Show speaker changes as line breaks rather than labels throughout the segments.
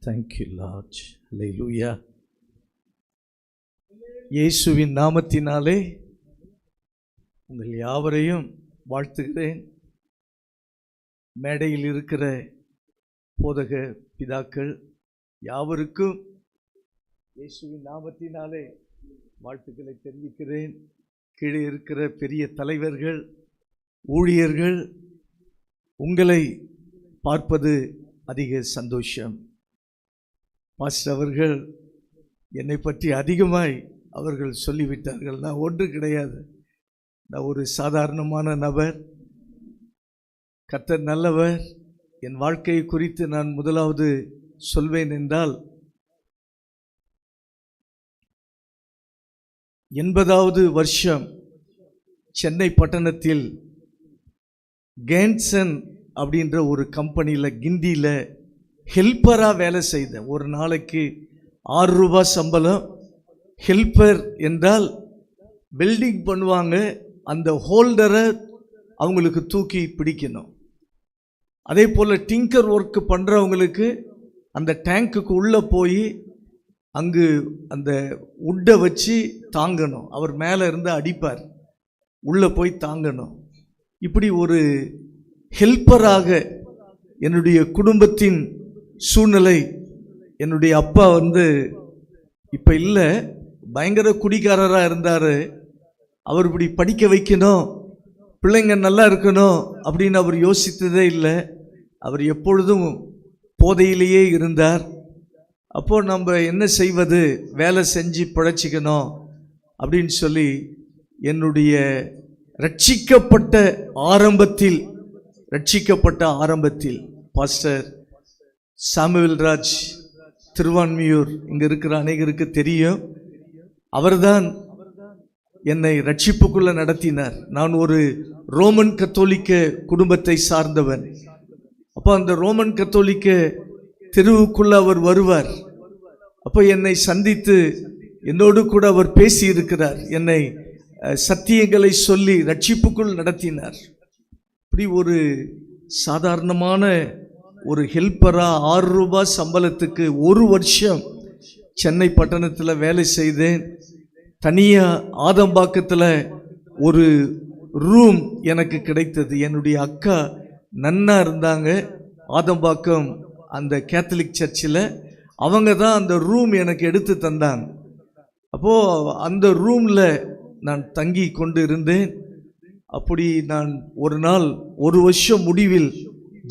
Thank you, Lord. Hallelujah. இயேசுவின் நாமத்தினாலே உங்கள் யாவரையும் வாழ்த்துகிறேன். மேடையில் இருக்கிற போதக பிதாக்கள் யாவருக்கும் இயேசுவின் நாமத்தினாலே வாழ்த்துக்களை தெரிவிக்கிறேன். கீழே இருக்கிற பெரிய தலைவர்கள், ஊழியர்கள், உங்களை பார்ப்பது அதிக சந்தோஷம். பாஸ்டர் அவர்கள் என்னை பற்றி அதிகமாய் அவர்கள் சொல்லிவிட்டார்கள். நான் ஒன்று கிடையாது, நான் ஒரு சாதாரணமான நபர். கர்த்தர் நல்லவர். என் வாழ்க்கையை குறித்து நான் முதலாவது சொல்வேன் என்றால், 80வது வருஷம் சென்னை பட்டணத்தில் கேன்சன் அப்படின்ற ஒரு கம்பெனியில் கிண்டியில் ஹெல்ப்பராக வேலை செய்தேன். ஒரு நாளைக்கு 6 ரூபாய் சம்பளம். ஹெல்ப்பர் என்றால் பில்டிங் பண்ணுவாங்க, அந்த ஹோல்டரை அவங்களுக்கு தூக்கி பிடிக்கணும். அதே போல் டிங்கர் ஒர்க்கு பண்ணுறவங்களுக்கு அந்த டேங்க்குக்கு உள்ளே போய் அங்கு அந்த உட்டை வச்சு தாங்கணும். அவர் மேலே இருந்து அடிப்பார், உள்ளே போய் தாங்கணும். இப்படி ஒரு ஹெல்ப்பராக என்னுடைய குடும்பத்தின் சூழ்நிலை. என்னுடைய அப்பா இப்போ இல்லை, பயங்கர குடிகாரராக இருந்தார். அவர் இப்படி படிக்க வைக்கணும், பிள்ளைங்க நல்லா இருக்கணும் அப்படின்னு அவர் யோசித்ததே இல்லை. அவர் எப்பொழுதும் போதையிலேயே இருந்தார். அப்போது நம்ம என்ன செய்வது, வேலை செஞ்சு பிழைச்சிக்கணும் அப்படின்னு சொல்லி என்னுடைய ரட்சிக்கப்பட்ட ஆரம்பத்தில் பாஸ்டர் சாமுவேல் ராஜ் திருவான்மியூர் இங்கே இருக்கிற அநேகருக்கு தெரியும். அவர்தான் என்னை ரட்சிப்புக்குள்ளே நடத்தினார். நான் ஒரு ரோமன் கத்தோலிக்க குடும்பத்தை சார்ந்தவன். அப்போ அந்த ரோமன் கத்தோலிக்க தெருவுக்குள்ளே அவர் வருவார். அப்போ என்னை சந்தித்து என்னோடு கூட அவர் பேசி இருக்கிறார். என்னை சத்தியங்களை சொல்லி ரட்சிப்புக்குள் நடத்தினார். இப்படி ஒரு சாதாரணமான ஒரு ஹெல்ப்பராக 6 ரூபாய் சம்பளத்துக்கு 1 வருஷம் சென்னை பட்டணத்தில் வேலை செய்தேன். தனியாக ஆதம்பாக்கத்தில் ஒரு ரூம் எனக்கு கிடைத்தது. என்னுடைய அக்கா நன்னா இருந்தாங்க ஆதம்பாக்கம் அந்த கேத்தலிக் சர்ச்சில். அவங்க தான் அந்த ரூம் எனக்கு எடுத்து தந்தாங்க. அப்போது அந்த ரூமில் நான் தங்கி கொண்டு இருந்தேன். அப்படி நான் ஒரு நாள் 1 வருஷம் முடிவில்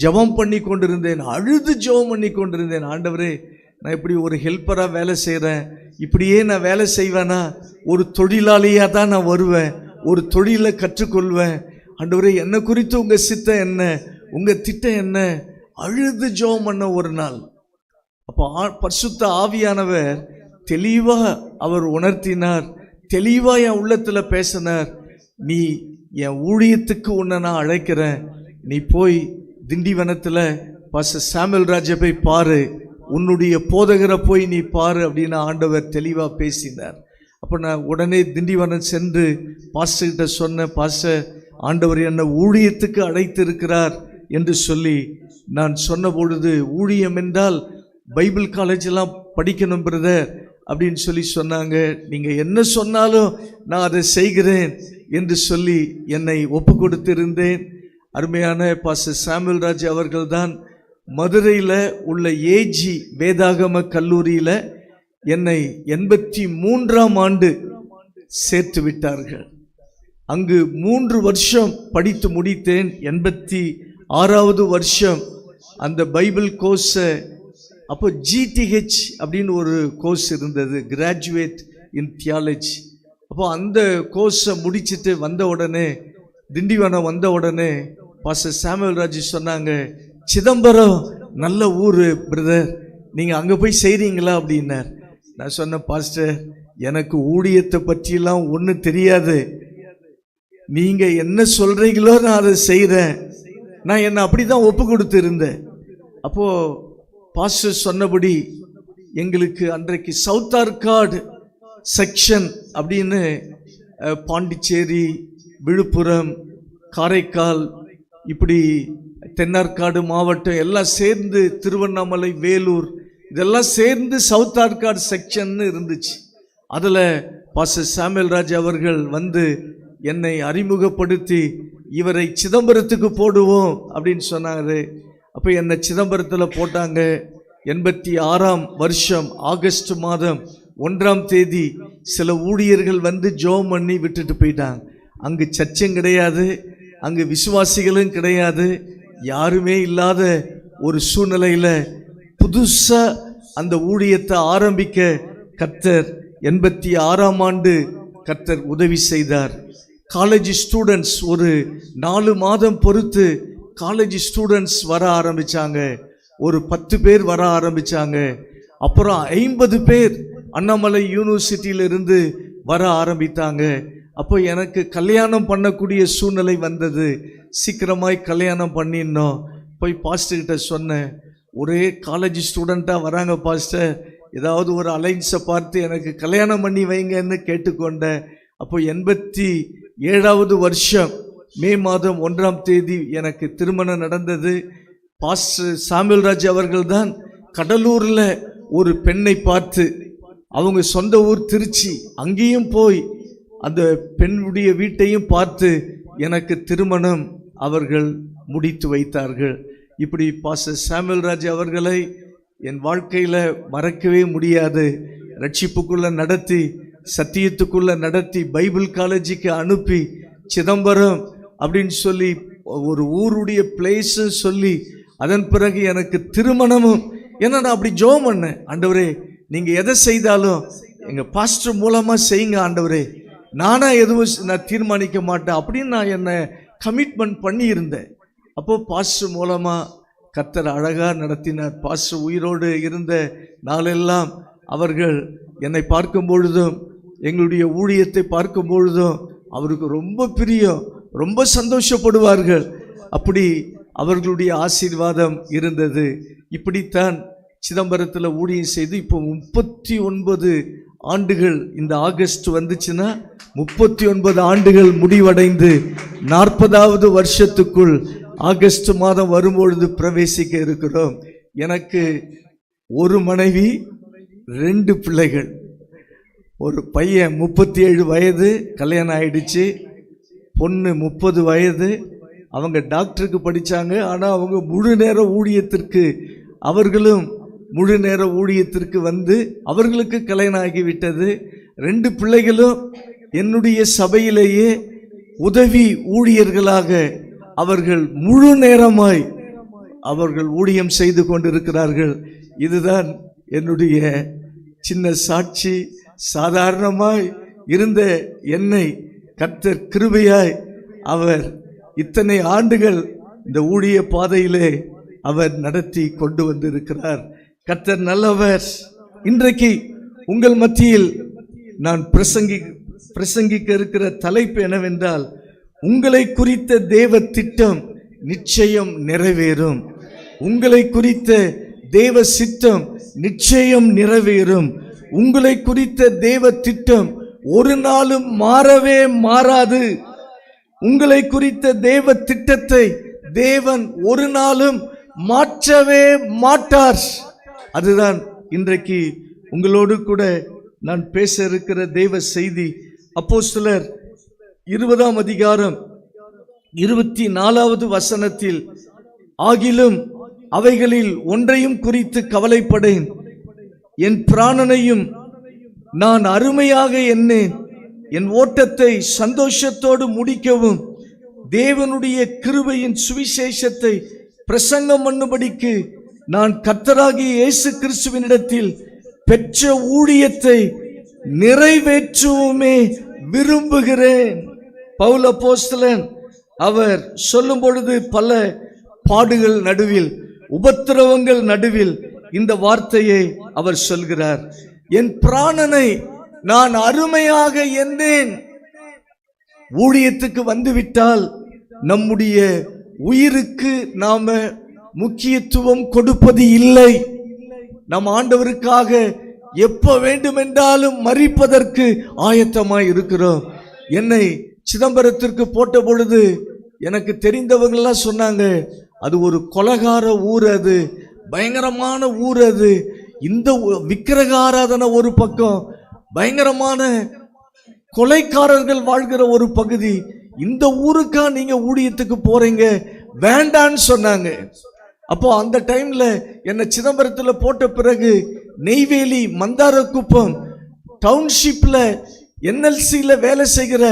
ஜெபம் பண்ணி கொண்டிருந்தேன். அழுது ஜெபம் பண்ணி கொண்டிருந்தேன். ஆண்டவரே, நான் இப்படி ஒரு ஹெல்ப்பராக வேலை செய்கிறேன், இப்படியே நான் வேலை செய்வேனா? ஒரு தொழிலாளியாக தான் நான் வருவேன், ஒரு தொழிலை கற்றுக்கொள்வேன். ஆண்டவரே, என்னை குறித்து உங்கள் சித்தம் என்ன, உங்கள் திட்டம் என்ன? அழுது ஜெபம் பண்ண ஒரு நாள். அப்போ பரிசுத்த ஆவியானவர் தெளிவாக அவர் உணர்த்தினார், தெளிவாக என் உள்ளத்தில் பேசினார். நீ என் ஊழியத்துக்கு உன்னை நான் அழைக்கிறேன், நீ போய் திண்டிவனத்தில் பாஸ்டர் சாமுவேல் ராஜை போய் பாரு, உன்னுடைய போதகரை போய் நீ பாரு அப்படின்னு ஆண்டவர் தெளிவாக பேசினார். அப்போ நான் உடனே திண்டிவனம் சென்று பாஸ்டர்கிட்ட சொன்னேன், பாஸ்டர், ஆண்டவர் என்னை ஊழியத்துக்கு அழைத்து இருக்கிறார் என்று சொல்லி நான் சொன்ன பொழுது, ஊழியம் என்றால் பைபிள் காலேஜெல்லாம் படிக்கணும் பிரதர் அப்படின்னு சொல்லி சொன்னாங்க. நீங்கள் என்ன சொன்னாலும் நான் அதை செய்கிறேன் என்று சொல்லி என்னை ஒப்பு கொடுத்திருந்தேன். அருமையான பாஸ்டர் சாமுவேல் ராஜ் அவர்கள் தான் மதுரையில் உள்ள ஏஜி வேதாகம கல்லூரியில் என்னை 83ஆம் ஆண்டு சேர்த்து விட்டார்கள். அங்கு 3 வருஷம் படித்து முடித்தேன். 86வது வருஷம் அந்த பைபிள் கோர்ஸை, அப்போ GTH அப்படின்னு ஒரு கோர்ஸ் இருந்தது, கிராஜுவேட் இன் தியாலஜி. அப்போ அந்த கோர்ஸை முடிச்சுட்டு வந்த உடனே, திண்டிவனம் வந்த உடனே பாஸ்டர் சாமுவேல் ராஜ் சொன்னாங்க, சிதம்பரம் நல்ல ஊர் பிரதர், நீங்கள் அங்கே போய் செய்கிறீங்களா அப்படின்னார். நான் சொன்னேன், பாஸ்டர், எனக்கு ஊழியத்தை பற்றியெல்லாம் ஒன்றும் தெரியாது, நீங்கள் என்ன சொல்கிறீங்களோ நான் அதை செய்கிறேன். நான் என்னை அப்படி தான் ஒப்பு கொடுத்து இருந்தேன். அப்போது பாஸ்டர் சொன்னபடி எங்களுக்கு அன்றைக்கு சவுத் ஆர்காடு செக்ஷன் அப்படின்னு பாண்டிச்சேரி, விழுப்புரம், காரைக்கால், இப்படி தென்னார்காடு மாவட்டம் எல்லாம் சேர்ந்து திருவண்ணாமலை, வேலூர் இதெல்லாம் சேர்ந்து சவுத் ஆர்காட் செக்ஷன் இருந்துச்சு. அதில் பாஸ்டர் சாமுவேல் ராஜ் அவர்கள் வந்து என்னை அறிமுகப்படுத்தி இவரை சிதம்பரத்துக்கு போடுவோம் அப்படின்னு சொன்னாரு. அப்போ என்னை சிதம்பரத்தில் போட்டாங்க. 86ஆம் வருஷம் ஆகஸ்ட் மாதம் 1ஆம் தேதி சில ஊழியர்கள் வந்து ஜெபம் பண்ணி விட்டுட்டு போயிட்டாங்க. அங்கு சர்ச்சும் கிடையாது, அங்கு விசுவாசிகளும் கிடையாது, யாருமே இல்லாத ஒரு சூழ்நிலையில் புதுசா அந்த ஊழியத்தை ஆரம்பிக்க கர்த்தர் 86ஆம் ஆண்டு கர்த்தர் உதவி செய்தார். காலேஜ் ஸ்டூடெண்ட்ஸ் ஒரு 4 மாதம் பொறுத்து காலேஜ் ஸ்டூடெண்ட்ஸ் வர ஆரம்பிச்சாங்க. ஒரு 10 பேர் வர ஆரம்பிச்சாங்க. அப்புறம் 50 பேர் அண்ணாமலை யூனிவர்சிட்டியிலிருந்து வர ஆரம்பித்தாங்க. அப்போ எனக்கு கல்யாணம் பண்ணக்கூடிய சூழ்நிலை வந்தது. சீக்கிரமாய் கல்யாணம் பண்ணிடணும். போய் பாஸ்டர்கிட்ட சொன்னேன், ஒரே காலேஜ் ஸ்டூடெண்ட்டாக வராங்க பாஸ்டர், ஏதாவது ஒரு அலைன்ஸை பார்த்து எனக்கு கல்யாணம் பண்ணி வைங்கன்னு கேட்டுக்கொண்டேன். அப்போ 87வது வருஷம் மே மாதம் 1ஆம் தேதி எனக்கு திருமணம் நடந்தது. பாஸ்டர் சாமுவேல் ராஜ் அவர்கள் தான் கடலூரில் ஒரு பெண்ணை பார்த்து, அவங்க சொந்த ஊர் திருச்சி, அங்கேயும் போய் அந்த பெண்ணுடைய வீட்டையும் பார்த்து எனக்கு திருமணம் அவர்கள் முடித்து வைத்தார்கள். இப்படி பாஸ்டர் சாமுவேல் ராஜ் அவர்களை என் வாழ்க்கையில் மறக்கவே முடியாது. ரட்சிப்புக்குள்ளே நடத்தி, சத்தியத்துக்குள்ளே நடத்தி, பைபிள் காலேஜுக்கு அனுப்பி, சிதம்பரம் அப்படின்னு சொல்லி ஒரு ஊருடைய பிளேஸு சொல்லி, அதன் பிறகு எனக்கு திருமணமும். ஏன்னா நான் அப்படி ஜெபம் பண்ணேன், ஆண்டவரே நீங்கள் எதை செய்தாலும் எங்கள் பாஸ்டர் மூலமாக செய்யுங்க ஆண்டவரே, நானாக எதுவும் நான் தீர்மானிக்க மாட்டேன் அப்படின்னு நான் என்னை கமிட்மெண்ட் பண்ணியிருந்தேன். அப்போது பாஸ்டர் மூலமாக கர்த்தர் அழகாக நடத்தினார். பாஸ்டர் உயிரோடு இருந்த நாளெல்லாம் அவர்கள் என்னை பார்க்கும் பொழுதும் எங்களுடைய ஊழியத்தை பார்க்கும் பொழுதும் அவருக்கு ரொம்ப பிரியம், ரொம்ப சந்தோஷப்படுவார்கள். அப்படி அவர்களுடைய ஆசீர்வாதம் இருந்தது. இப்படித்தான் சிதம்பரத்தில் ஊழியம் செய்து இப்போ 39 ஆண்டுகள், இந்த ஆகஸ்ட் வந்துச்சுன்னா 39 ஆண்டுகள் முடிவடைந்து 40வது வருஷத்துக்குள் ஆகஸ்ட் மாதம் வரும்பொழுது பிரவேசிக்க இருக்கிறோம். எனக்கு ஒரு மனைவி, 2 பிள்ளைகள். ஒரு பையன் 37 வயது, கல்யாணம் ஆயிடுச்சு. பொண்ணு 30 வயது. அவங்க டாக்டருக்கு படித்தாங்க. ஆனால் அவங்க முழு நேர ஊழியத்திற்கு, அவர்களும் முழு நேர ஊழியத்திற்கு வந்து அவர்களுக்கு கல்யாணம் ஆகிவிட்டது. 2 பிள்ளைகளும் என்னுடைய சபையிலேயே உதவி ஊழியர்களாக அவர்கள் முழு நேரமாய் அவர்கள் ஊழியம் செய்து கொண்டிருக்கிறார்கள். இதுதான் என்னுடைய சின்ன சாட்சி. சாதாரணமாய் இருந்த என்னை கர்த்தர் கிருபையாய் அவர் இத்தனை ஆண்டுகள் இந்த ஊழிய பாதையிலே அவர் நடத்தி கொண்டு வந்திருக்கிறார். கர்த்தர் நல்லவர். இன்றைக்கு உங்கள் மத்தியில் நான் பிரசங்கிக்க இருக்கிற தலைப்பு என்னவென்றால், உங்களை குறித்த தேவ திட்டம் நிச்சயம் நிறைவேறும். உங்களை குறித்த தேவ சித்தம் நிச்சயம் நிறைவேறும். உங்களை குறித்த தேவ திட்டம் ஒரு நாளும் மாறவே மாறாது. உங்களை குறித்த தேவ திட்டத்தை தேவன் ஒரு நாளும் மாற்றவே மாட்டார். அதுதான் இன்றைக்கு உங்களோடு கூட நான் பேச இருக்கிற தேவ செய்தி. அப்போஸ்தலர் 20ஆம் அதிகாரம் 24வது வசனத்தில், ஆகிலும் அவைகளில் ஒன்றையும் குறித்து கவலைப்படேன், என் பிராணனையும் நான் அருமையாக எண்ணேன், என் ஓட்டத்தை சந்தோஷத்தோடு முடிக்கவும் தேவனுடைய கிருபையின் சுவிசேஷத்தை பிரசங்கம் பண்ணும்படிக்கு நான் கர்த்தராகிய இயேசு கிறிஸ்துவினிடத்தில் பெற்ற ஊழியத்தை நிறைவேற்றவுமே விரும்புகிறேன். பவுல் அப்போஸ்தலன் அவர் சொல்லும் பொழுது பல பாடுகள் நடுவில், உபத்திரவங்கள் நடுவில் இந்த வார்த்தையை அவர் சொல்கிறார். என் பிராணனை நான் அருமையாக எண்ணேன். ஊழியத்துக்கு வந்துவிட்டால் நம்முடைய உயிருக்கு நாம முக்கியத்துவம் கொடுப்பது இல்லை. நம் ஆண்டவருக்காக எப்ப வேண்டுமென்றாலும் மரிப்பதற்கு ஆயத்தமாய் இருக்கிறோம். என்னை சிதம்பரத்திற்கு போட்ட பொழுது எனக்கு தெரிந்தவங்கெல்லாம் சொன்னாங்க, அது ஒரு கொலைகார ஊர், அது பயங்கரமான ஊர், அது இந்த விக்கிரக ஆராதனை ஒரு பக்கம், பயங்கரமான கொலைக்காரர்கள் வாழ்கிற ஒரு பகுதி. இந்த ஊருக்கா நீங்க ஊழியத்துக்கு போறீங்க, வேண்டான்னு சொன்னாங்க. அப்போ அந்த டைம்ல என்ன சிதம்பரத்தில் போட்ட பிறகு நெய்வேலி மந்தாரக்குப்பம் டவுன்ஷிப்ல NLCல வேலை செய்கிற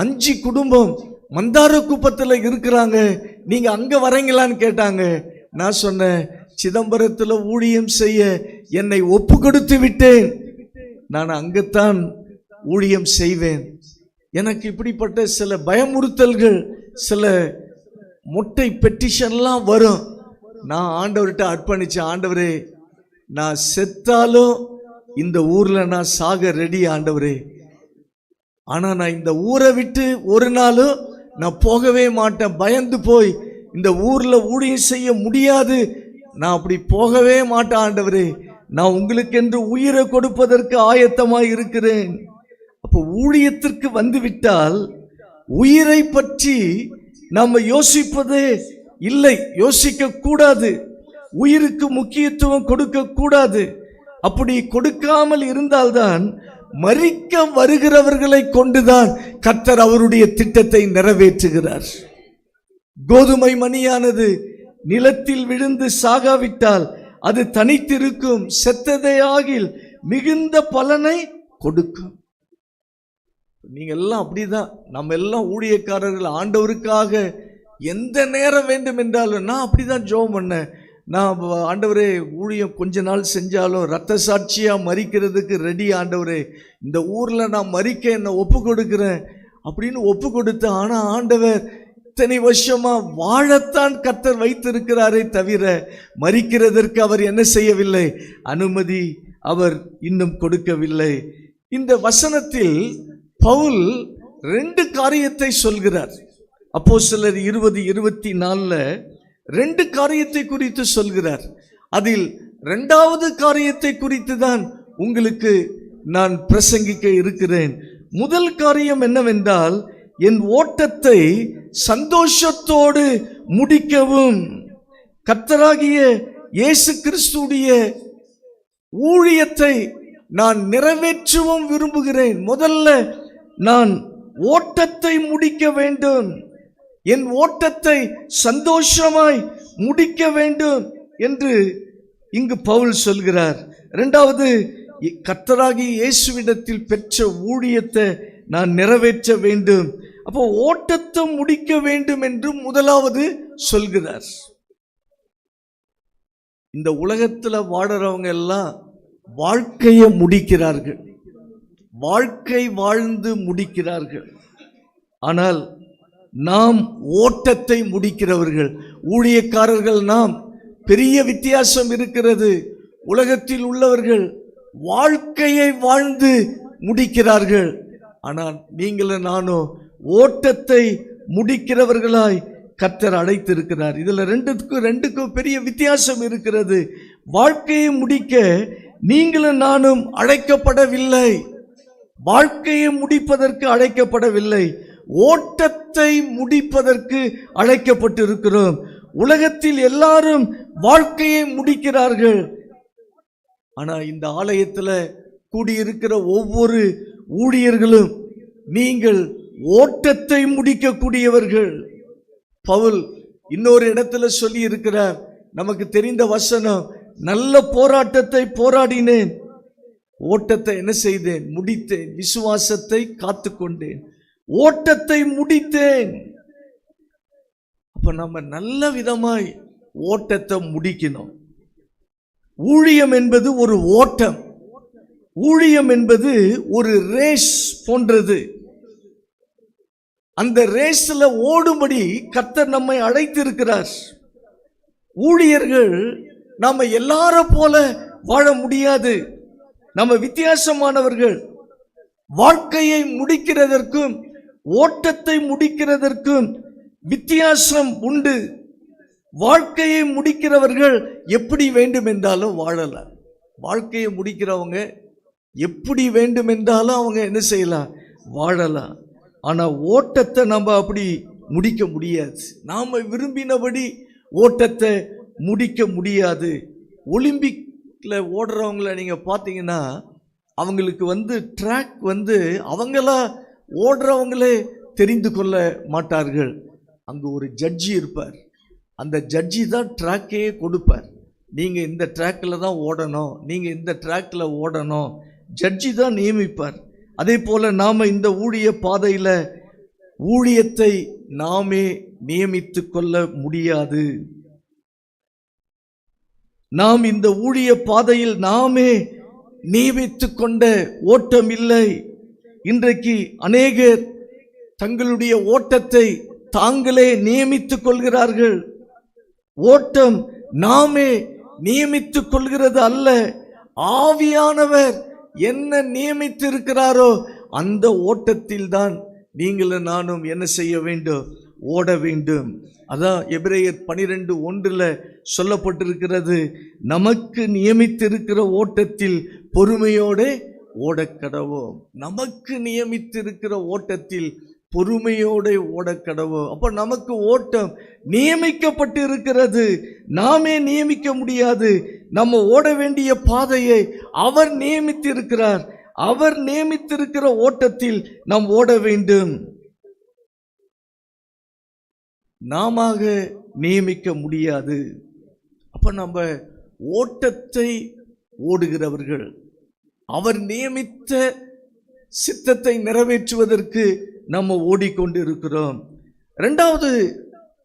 5 குடும்பம் மந்தாரக்குப்பத்தில் இருக்கிறாங்க, நீங்க அங்க வரீங்களான்னு கேட்டாங்க. நான் சொன்னேன், சிதம்பரத்தில் ஊழியம் செய்ய என்னை ஒப்பு கொடுத்து விட்டேன், நான் அங்கத்தான் ஊழியம் செய்வேன். எனக்கு இப்படிப்பட்ட சில பயமுறுத்தல்கள், சில மொட்டை பெட்டிஷன்லாம் வரும். நான் ஆண்டவர்கிட்ட அர்ப்பணிச்சேன், ஆண்டவரே நான் செத்தாலும் இந்த ஊர்ல நான் சாக ரெடி ஆண்டவரே, ஆனா நான் இந்த ஊரை விட்டு ஒரு நாளும் நான் போகவே மாட்டேன். பயந்து போய் இந்த ஊர்ல ஊழியம் செய்ய முடியாது, நான் அப்படி போகவே மாட்டேன் ஆண்டவரே, நான் உங்களுக்கென்று உயிரை கொடுப்பதற்கு ஆயத்தமாய் இருக்கிறேன். அப்போ ஊழியத்திற்கு வந்துவிட்டால் உயிரை பற்றி நம்ம யோசிப்பதே இல்லை, யோசிக்க கூடாது. உயிருக்கு முக்கியத்துவம் கொடுக்க கூடாது. அப்படி கொடுக்காமல் இருந்தால்தான் மரிக்க வருகிறவர்களை கொண்டுதான் கர்த்தர் அவருடைய திட்டத்தை நிறைவேற்றுகிறார். கோதுமை மணியானது நிலத்தில் விழுந்து சாகாவிட்டால் அது தனித்திருக்கும், செத்ததே ஆகில் மிகுந்த பலனை கொடுக்கும். நீங்க எல்லாம் அப்படிதான், நம்ம எல்லாம் ஊழியக்காரர்கள். ஆண்டவருக்காக எந்த நேரம் வேண்டும் என்றாலும் நான் அப்படிதான் ஜெபம் பண்ணேன். நான் ஆண்டவரே ஊழியம் கொஞ்ச நாள் செஞ்சாலும் இரத்த சாட்சியா மரிக்கிறதுக்கு ரெடி ஆண்டவரே, இந்த ஊர்ல நான் மரிக்க என்னை ஒப்பு கொடுக்கிறேன் அப்படின்னு ஒப்பு கொடுத்தேன். ஆனா ஆண்டவர் இத்தனை வருஷமா வாழத்தான் கர்த்தர் வைத்திருக்கிறாரே தவிர மரிக்கிறதற்கு அவர் என்ன செய்யவில்லை, அனுமதி அவர் இன்னும் கொடுக்கவில்லை. இந்த வசனத்தில் பவுல் 2 காரியத்தை சொல்கிறார். அப்போஸ்தலர் 20:24 2 காரியத்தை குறித்து சொல்கிறார். அதில் 2வது காரியத்தை குறித்து தான் உங்களுக்கு நான் பிரசங்கிக்க இருக்கிறேன். முதல் காரியம் என்னவென்றால், என் ஓட்டத்தை சந்தோஷத்தோடு முடிக்கவும், கர்த்தராகிய இயேசு கிறிஸ்துடைய ஊழியத்தை நான் நிறைவேற்றவும் விரும்புகிறேன். முதல்ல நான் ஓட்டத்தை முடிக்க வேண்டும், என் ஓட்டத்தை சந்தோஷமாய் முடிக்க வேண்டும் என்று இங்கு பவுல் சொல்கிறார். 2வது, கர்த்தராகிய இயேசுவிடத்தில் பெற்ற ஊழியத்தை நான் நிறைவேற்ற வேண்டும். அப்போ ஓட்டத்தை முடிக்க வேண்டும் என்று முதலாவது சொல்கிறார். இந்த உலகத்துல வாடுறவங்க எல்லாம் வாழ்க்கையை முடிக்கிறார்கள், வாழ்க்கை வாழ்ந்து முடிக்கிறார்கள். ஆனால் நாம் ஓட்டத்தை முடிக்கிறவர்கள், ஊழியக்காரர்கள். நாம் பெரிய வித்தியாசம் இருக்கிறது. உலகத்தில் உள்ளவர்கள் வாழ்க்கையை வாழ்ந்து முடிக்கிறார்கள், ஆனால் நீங்களும் நானும் ஓட்டத்தை முடிக்கிறவர்களாய் கர்த்தர் அழைத்திருக்கிறார். இதுல ரெண்டுக்கும் பெரிய வித்தியாசம் இருக்கிறது. வாழ்க்கையை முடிக்க நீங்களும் நானும் அழைக்கப்படவில்லை, வாழ்க்கையை முடிப்பதற்கு அழைக்கப்படவில்லை, ஓட்டத்தை முடிப்பதற்கு அழைக்கப்பட்டிருக்கிறோம். உலகத்தில் எல்லாரும் வாழ்க்கையை முடிக்கிறார்கள், ஆனா இந்த ஆலயத்தில் கூடியிருக்கிற ஒவ்வொரு ஊழியர்களும் நீங்கள் ஓட்டத்தை முடிக்கக்கூடியவர்கள். பவுல் இன்னொரு இடத்துல சொல்லி இருக்கிறார், நமக்கு தெரிந்த வசனம், நல்ல போராட்டத்தை போராடினேன், ஓட்டத்தை என்ன செய்தேன், முடித்தேன், விசுவாசத்தை காத்து கொண்டேன், ஓட்டத்தை முடித்தேன். அப்ப நம்ம நல்ல விதமாய் ஓட்டத்தை முடிக்கணும். ஊழியம் என்பது ஒரு ஓட்டம், ஊழியம் என்பது ஒரு ரேஸ் போன்றது. அந்த ரேஸ்ல ஓடும்படி கர்த்தர் நம்மை அழைத்திருக்கிறார். ஊழியர்கள் நாம எல்லார போல வாழ முடியாது, நம்ம வித்தியாசமானவர்கள். வாழ்க்கையை முடிக்கிறதற்கும் ஓட்டத்தை முடிக்கிறதற்கும் வித்தியாசம் உண்டு. வாழ்க்கையை முடிக்கிறவர்கள் எப்படி வேண்டும் என்றாலும் வாழலாம். வாழ்க்கையை முடிக்கிறவங்க எப்படி வேண்டும் என்றாலும் அவங்க என்ன செய்யலாம், வாழலாம். ஆனா ஓட்டத்தை நம்ம அப்படி முடிக்க முடியாது, நாம விரும்பினபடி ஓட்டத்தை முடிக்க முடியாது. ஒலிம்பிக் ஓடுறவங்கள நீங்கள் பார்த்தீங்கன்னா அவங்களுக்கு ட்ராக் அவங்களா ஓடுறவங்களே தெரிந்து கொள்ள மாட்டார்கள். அங்கே ஒரு ஜட்ஜி இருப்பார். அந்த ஜட்ஜி தான் ட்ராக்கே கொடுப்பார். நீங்கள் இந்த ட்ராக்கில் தான் ஓடணும், நீங்கள் இந்த ட்ராக்கில் ஓடணும், ஜட்ஜி தான் நியமிப்பார். அதே போல் நாம் இந்த ஊழிய பாதையில் ஊழியத்தை நாமே நியமித்து கொள்ள முடியாது. நாம் இந்த ஊழிய பாதையில் நாமே நியமித்து கொண்ட ஓட்டம் இல்லை. இன்றைக்கு அநேகர் தங்களுடைய ஓட்டத்தை தாங்களே நியமித்துக் கொள்கிறார்கள். ஓட்டம் நாமே நியமித்துக் கொள்கிறது அல்ல. ஆவியானவர் என்ன நியமித்து இருக்கிறாரோ அந்த ஓட்டத்தில் தான் நீங்களும் நானும் என்ன செய்ய வேண்டும்? ஓட வேண்டும். அதான் எபிரேயர் 12:1 சொல்லப்பட்டிருக்கிறது, நமக்கு நியமித்திருக்கிற ஓட்டத்தில் பொறுமையோடு ஓடக்கடவோம். நமக்கு நியமித்திருக்கிற ஓட்டத்தில் பொறுமையோடு ஓடக்கடவோம். அப்ப நமக்கு ஓட்டம் நியமிக்கப்பட்டு இருக்கிறது. நாமே நியமிக்க முடியாது. நம்ம ஓட வேண்டிய பாதையை அவர் நியமித்திருக்கிறார். அவர் நியமித்திருக்கிற ஓட்டத்தில் நாம் ஓட வேண்டும். நாம நியமிக்க முடியாது. அப்ப நம்ம ஓட்டத்தை ஓடுகிறவர்கள், அவர் நியமித்த சித்தத்தை நிறைவேற்றுவதற்கு நம்ம ஓடிக்கொண்டு இருக்கிறோம். இரண்டாவது,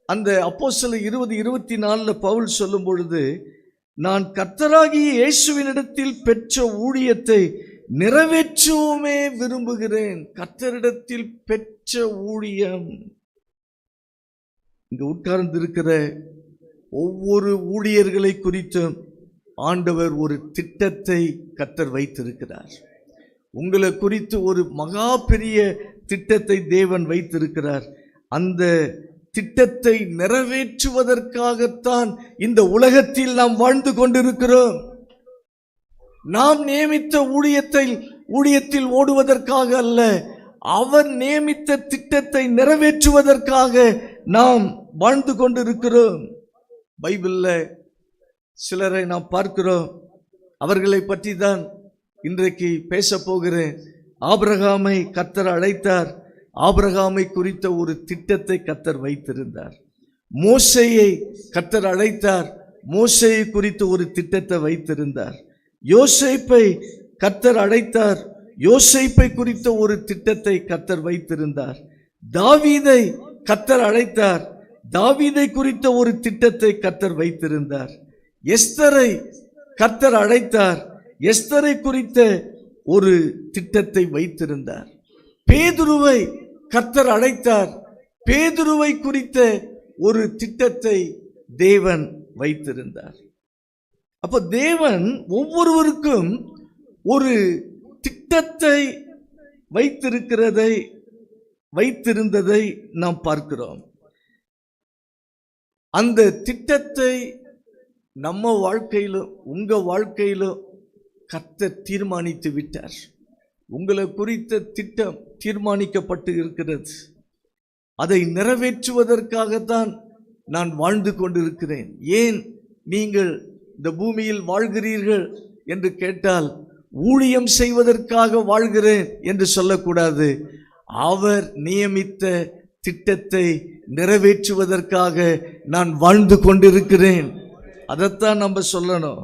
அந்த அப்போஸ்தலர் 20:24 பவுல் சொல்லும் பொழுது, நான் கர்த்தராகிய இயேசுவினிடத்தில் பெற்ற ஊழியத்தை நிறைவேற்றவுமே விரும்புகிறேன். கர்த்தரிடத்தில் பெற்ற ஊழியம். இங்க உட்கார்ந்திருக்கிற ஒவ்வொரு ஊழியர்களை குறித்தும் ஆண்டவர் ஒரு திட்டத்தை கர்த்தர் வைத்திருக்கிறார். உங்களை குறித்து ஒரு மகா பெரிய திட்டத்தை தேவன் வைத்திருக்கிறார். அந்த திட்டத்தை நிறைவேற்றுவதற்காகத்தான் இந்த உலகத்தில் நாம் வாழ்ந்து கொண்டிருக்கிறோம். நாம் நியமித்த ஊழியத்தில் ஓடுவதற்காக அல்ல, அவர் நியமித்த திட்டத்தை நிறைவேற்றுவதற்காக நாம் வாழ்ந்து கொண்டிருக்கிறோம். பைபிள்ல சிலரை நாம் பார்க்கிறோம். அவர்களை பற்றி தான் இன்றைக்கு பேச போகிறேன். ஆபிரகாமை கர்த்தர் அழைத்தார். ஆபிரகாமை குறித்த ஒரு திட்டத்தை கர்த்தர் வைத்திருந்தார். மோசேயை கர்த்தர் அழைத்தார். மோசேயை குறித்த ஒரு திட்டத்தை வைத்திருந்தார். யோசேப்பை கர்த்தர் அழைத்தார். யோசேப்பை குறித்த ஒரு திட்டத்தை கர்த்தர் வைத்திருந்தார். தாவீதை கர்த்தர் அழைத்தார். தாவீதை குறித்த ஒரு திட்டத்தை கர்த்தர் வைத்திருந்தார். எஸ்தரை கர்த்தர் அழைத்தார். எஸ்தரை குறித்த ஒரு திட்டத்தை வைத்திருந்தார். பேதுருவை கர்த்தர் அழைத்தார். பேதுருவை குறித்த ஒரு திட்டத்தை தேவன் வைத்திருந்தார். அப்ப தேவன் ஒவ்வொருவருக்கும் ஒரு திட்டத்தை வைத்திருந்ததை நாம் பார்க்கிறோம். அந்த திட்டத்தை நம்ம வாழ்க்கையிலும் உங்க வாழ்க்கையிலும் கர்த்தர் தீர்மானித்து விட்டார். உங்களை குறித்த திட்டம் தீர்மானிக்கப்பட்டு இருக்கிறது. அதை நிறைவேற்றுவதற்காகத்தான் நான் வாழ்ந்து கொண்டிருக்கிறேன். ஏன் நீங்கள் இந்த பூமியில் வாழ்கிறீர்கள் என்று கேட்டால், ஊழியம் செய்வதற்காக வாழ்கிறேன் என்று சொல்லக்கூடாது. அவர் நியமித்த திட்டத்தை நிறைவேற்றுவதற்காக நான் வாழ்ந்து கொண்டிருக்கிறேன். அதைத்தான் நம்ம சொல்லணும்.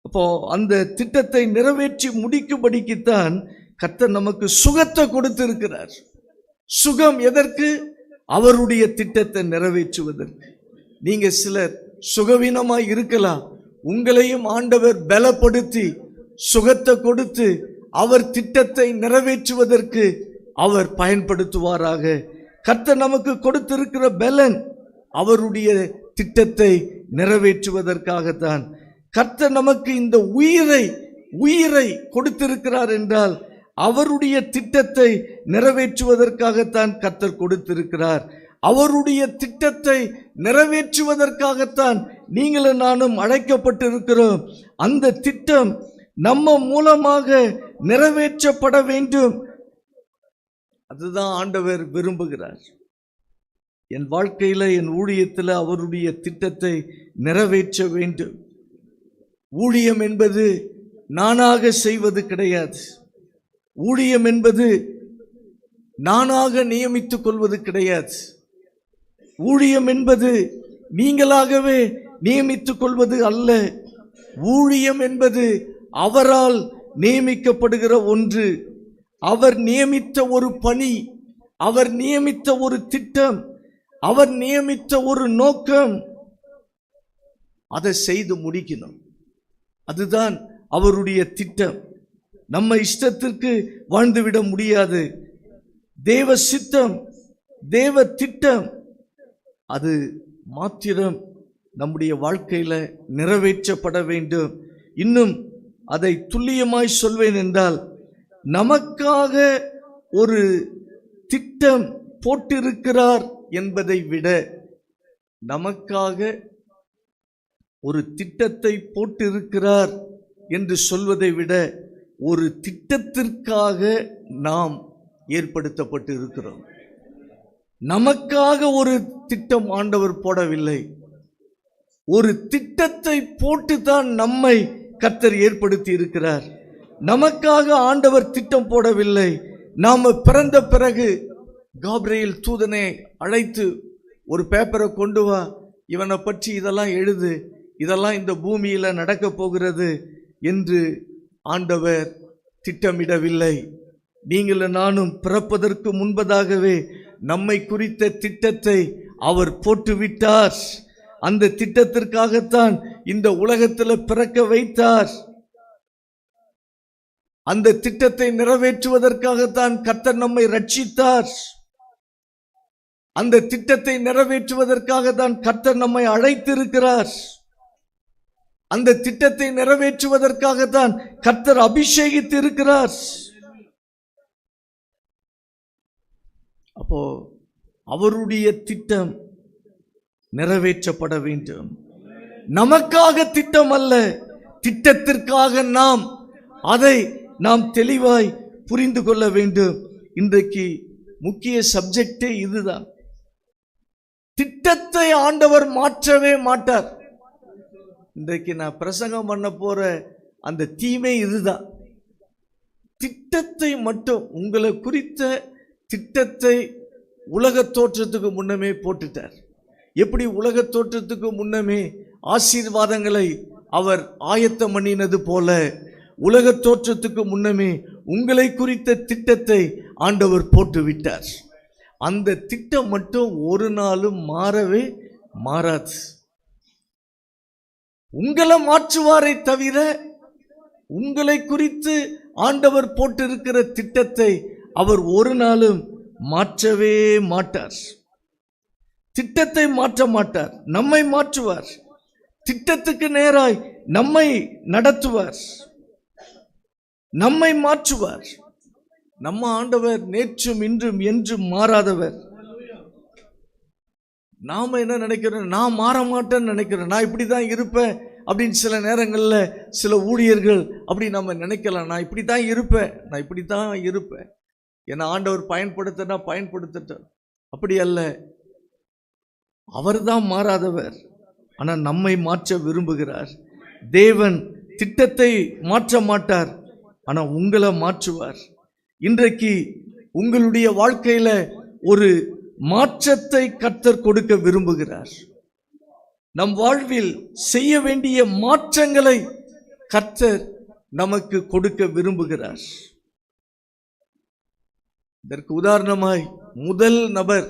அப்போ அந்த திட்டத்தை நிறைவேற்றி முடிக்கும்படிக்குத்தான் கர்த்தர் நமக்கு சுகத்தை கொடுத்திருக்கிறார். சுகம் எதற்கு? அவருடைய திட்டத்தை நிறைவேற்றுவதற்கு. நீங்க சிலர் சுகவீனமாய் இருக்கலாம். உங்களையும் ஆண்டவர் பலப்படுத்தி சுகத்தை கொடுத்து அவர் திட்டத்தை நிறைவேற்றுவதற்கு அவர் பயன்படுத்துவாராக. கர்த்தர் நமக்கு கொடுத்திருக்கிற பலன் அவருடைய திட்டத்தை நிறைவேற்றுவதற்காகத்தான். கர்த்தர் நமக்கு இந்த உயிரை கொடுத்திருக்கிறார் என்றால் அவருடைய திட்டத்தை நிறைவேற்றுவதற்காகத்தான் கர்த்தர் கொடுத்திருக்கிறார். அவருடைய திட்டத்தை நிறைவேற்றுவதற்காகத்தான் நீங்களும் நானும் அழைக்கப்பட்டிருக்கிறோம். அந்த திட்டம் நம்ம மூலமாக நிறைவேற்றப்பட வேண்டும். அதுதான் ஆண்டவர் விரும்புகிறார். என் வாழ்க்கையில, என் ஊழியத்தில் அவருடைய திட்டத்தை நிறைவேற்ற வேண்டும். ஊழியம் என்பது நானாக செய்வது கிடையாது. ஊழியம் என்பது நானாக நியமித்துக் கொள்வது கிடையாது. ஊழியம் என்பது நீங்களாகவே நியமித்துக் கொள்வது அல்ல. ஊழியம் என்பது அவரால் நியமிக்கப்படுகிற ஒன்று. அவர் நியமித்த ஒரு பணி, அவர் நியமித்த ஒரு திட்டம், அவர் நியமித்த ஒரு நோக்கம். அதை செய்து முடிக்கணும். அதுதான் அவருடைய திட்டம். நம்ம இஷ்டத்திற்கு வாழ்ந்துவிட முடியாது. தேவ சித்தம், தேவ திட்டம், அது மாத்திரம் நம்முடைய வாழ்க்கையில நிறைவேற்றப்பட வேண்டும். இன்னும் அதை துல்லியமாய் சொல்வேன் என்றால், நமக்காக ஒரு திட்டம் போட்டிருக்கிறார் என்பதை விட, நமக்காக ஒரு திட்டத்தை போட்டிருக்கிறார் என்று சொல்வதை விட, ஒரு திட்டத்திற்காக நாம் ஏற்படுத்தப்பட்டு இருக்கிறோம். நமக்காக ஒரு திட்டம் ஆண்டவர் போடவில்லை. ஒரு திட்டத்தை போட்டுதான் நம்மை கர்த்தர் ஏற்படுத்தி இருக்கிறார். நமக்காக ஆண்டவர் திட்டம் போடவில்லை. நாம பிறந்த பிறகு காபிரியேல் தூதனை அழைத்து, ஒரு பேப்பரை கொண்டு வா, இவனை பற்றி இதெல்லாம் எழுது, இதெல்லாம் இந்த பூமியில நடக்க போகிறது என்று ஆண்டவர் திட்டமிடவில்லை. நீங்களும் நானும் பிறப்பதற்கு முன்பதாகவே நம்மை குறித்த திட்டத்தை அவர் போட்டுவிட்டார். அந்த திட்டத்திற்காகத்தான் இந்த உலகத்தில் பிறக்க வைத்தார். அந்த திட்டத்தை நிறைவேற்றுவதற்காகத்தான் கர்த்தர் நம்மை ரட்சித்தார். அந்த திட்டத்தை நிறைவேற்றுவதற்காகத்தான் கர்த்தர் நம்மை அழைத்திருக்கிறார். அந்த திட்டத்தை நிறைவேற்றுவதற்காகத்தான் கர்த்தர் அபிஷேகித்து இருக்கிறார். அப்போ அவருடைய திட்டம் நிறைவேற்றப்பட வேண்டும். நமக்காக திட்டம் அல்ல, திட்டத்திற்காக அதை நாம் தெளிவாய் புரிந்து கொள்ள வேண்டும். இன்றைக்கு முக்கிய சப்ஜெக்டே இதுதான். திட்டத்தை ஆண்டவர் மாற்றவே மாட்டார். இன்றைக்கு நான் பிரசங்கம் பண்ண போற அந்த தீமை இதுதான். திட்டத்தை மட்டும், உங்களை குறித்த திட்டத்தை உலக தோற்றத்துக்கு முன்னமே போட்டுட்டார். எப்படி உலக தோற்றத்துக்கு முன்னமே ஆசீர்வாதங்களை அவர் ஆயத்தம் பண்ணினது போல, உலக தோற்றத்துக்கு முன்னமே உங்களை குறித்த திட்டத்தை ஆண்டவர் போட்டு விட்டார். அந்த திட்டம் மட்டும் ஒரு நாளும் மாறவே மாறாது. உங்களை மாற்றுவாரை தவிர உங்களை குறித்து ஆண்டவர் போட்டிருக்கிற திட்டத்தை அவர் ஒரு நாளும் மாற்றவே மாட்டார். திட்டத்தை மாற்ற மாட்டார், நம்மை மாற்றுவார். திட்டத்துக்கு நேராய் நம்மை நடத்துவார், நம்மை மாற்றுவார். நம்ம ஆண்டவர் நேற்றும் இன்றும் என்றும் மாறாதவர். நாம என்ன நினைக்கிறோம்? நான் மாற மாட்டேன்னு நினைக்கிறேன், நான் இப்படிதான் இருப்பேன் அப்படின்னு. சில நேரங்களில் சில ஊழியர்கள் அப்படி நம்ம நினைக்கலாம். நான் இப்படித்தான் இருப்பேன், நான் இப்படித்தான் இருப்பேன், என்னை ஆண்டவர் பயன்படுத்தினா பயன்படுத்தட்டும். அப்படி அல்ல. அவர் தான் மாறாதவர், ஆனால் நம்மை மாற்ற விரும்புகிறார். தேவன் திட்டத்தை மாற்ற மாட்டார், ஆனால் உங்களை மாற்றுவார். இன்றைக்கு உங்களுடைய வாழ்க்கையில ஒரு மாற்றத்தை கர்த்தர் கொடுக்க விரும்புகிறார். நம் வாழ்வில் செய்ய வேண்டிய மாற்றங்களை கர்த்தர் நமக்கு கொடுக்க விரும்புகிறார். இதற்கு உதாரணமாய் முதல் நபர்,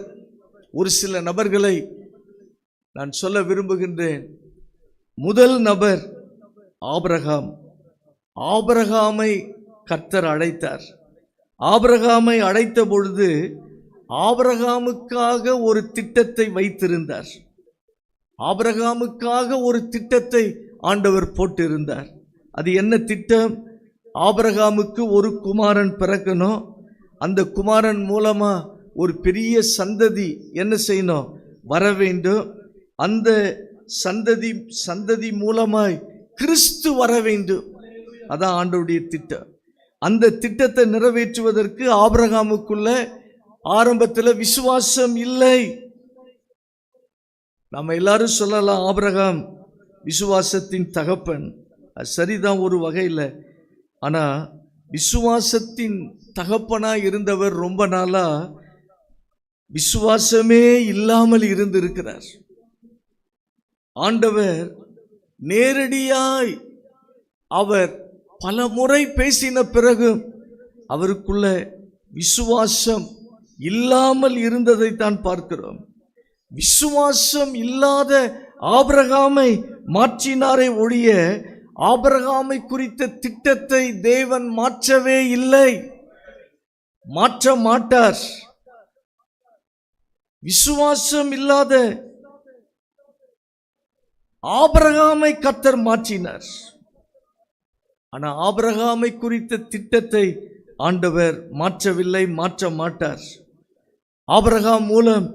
ஒரு சில நபர்களை நான் சொல்ல விரும்புகின்றேன். முதல் நபர் ஆபிரகாம். ஆபிரகாமை கர்த்தர் அழைத்தார். ஆபிரகாமை அழைத்த பொழுது ஆபிரகாமுக்காக ஒரு திட்டத்தை வைத்திருந்தார். ஆபிரகாமுக்காக ஒரு திட்டத்தை ஆண்டவர் போட்டிருந்தார். அது என்ன திட்டம்? ஆபிரகாமுக்கு ஒரு குமாரன் பிறக்கணும். அந்த குமாரன் மூலமா ஒரு பெரிய சந்ததி என்ன செய்யணும்? வர வேண்டும். அந்த சந்ததி மூலமாய் கிறிஸ்து வர வேண்டும். அதான் ஆண்டவருடைய திட்டம். அந்த திட்டத்தை நிறைவேற்றுவதற்கு ஆபிரகாமுக்குள்ள ஆரம்பத்தில் விசுவாசம் இல்லை. நம்ம எல்லாரும் சொல்லலாம், ஆபிரகாம் விசுவாசத்தின் தகப்பன். அது சரிதான் ஒரு வகையில். ஆனா விசுவாசத்தின் தகப்பனா இருந்தவர் ரொம்ப நாளா விசுவாசமே இல்லாமல் இருந்திருக்கிறார். ஆண்டவர் நேரடியாய் அவர் பல முறை பேசின பிறகு அவருக்குள்ள விசுவாசம் இல்லாமல் இருந்ததை தான் பார்க்கிறோம். விசுவாசம் இல்லாத ஆபிரகாமை மாற்றினாரே ஒழிய ஆபிரகாமை குறித்த திட்டத்தை தேவன் மாற்றவே இல்லை, மாற்ற மாட்டார். விசுவாசம் இல்லாத ஆபிரகாமை கர்த்தர் மாற்றினார். ஆனா ஆபிரகாமை குறித்த திட்டத்தை ஆண்டவர் மாற்றவில்லை, மாற்ற மாட்டார். ஆபிரகாம் மூலம்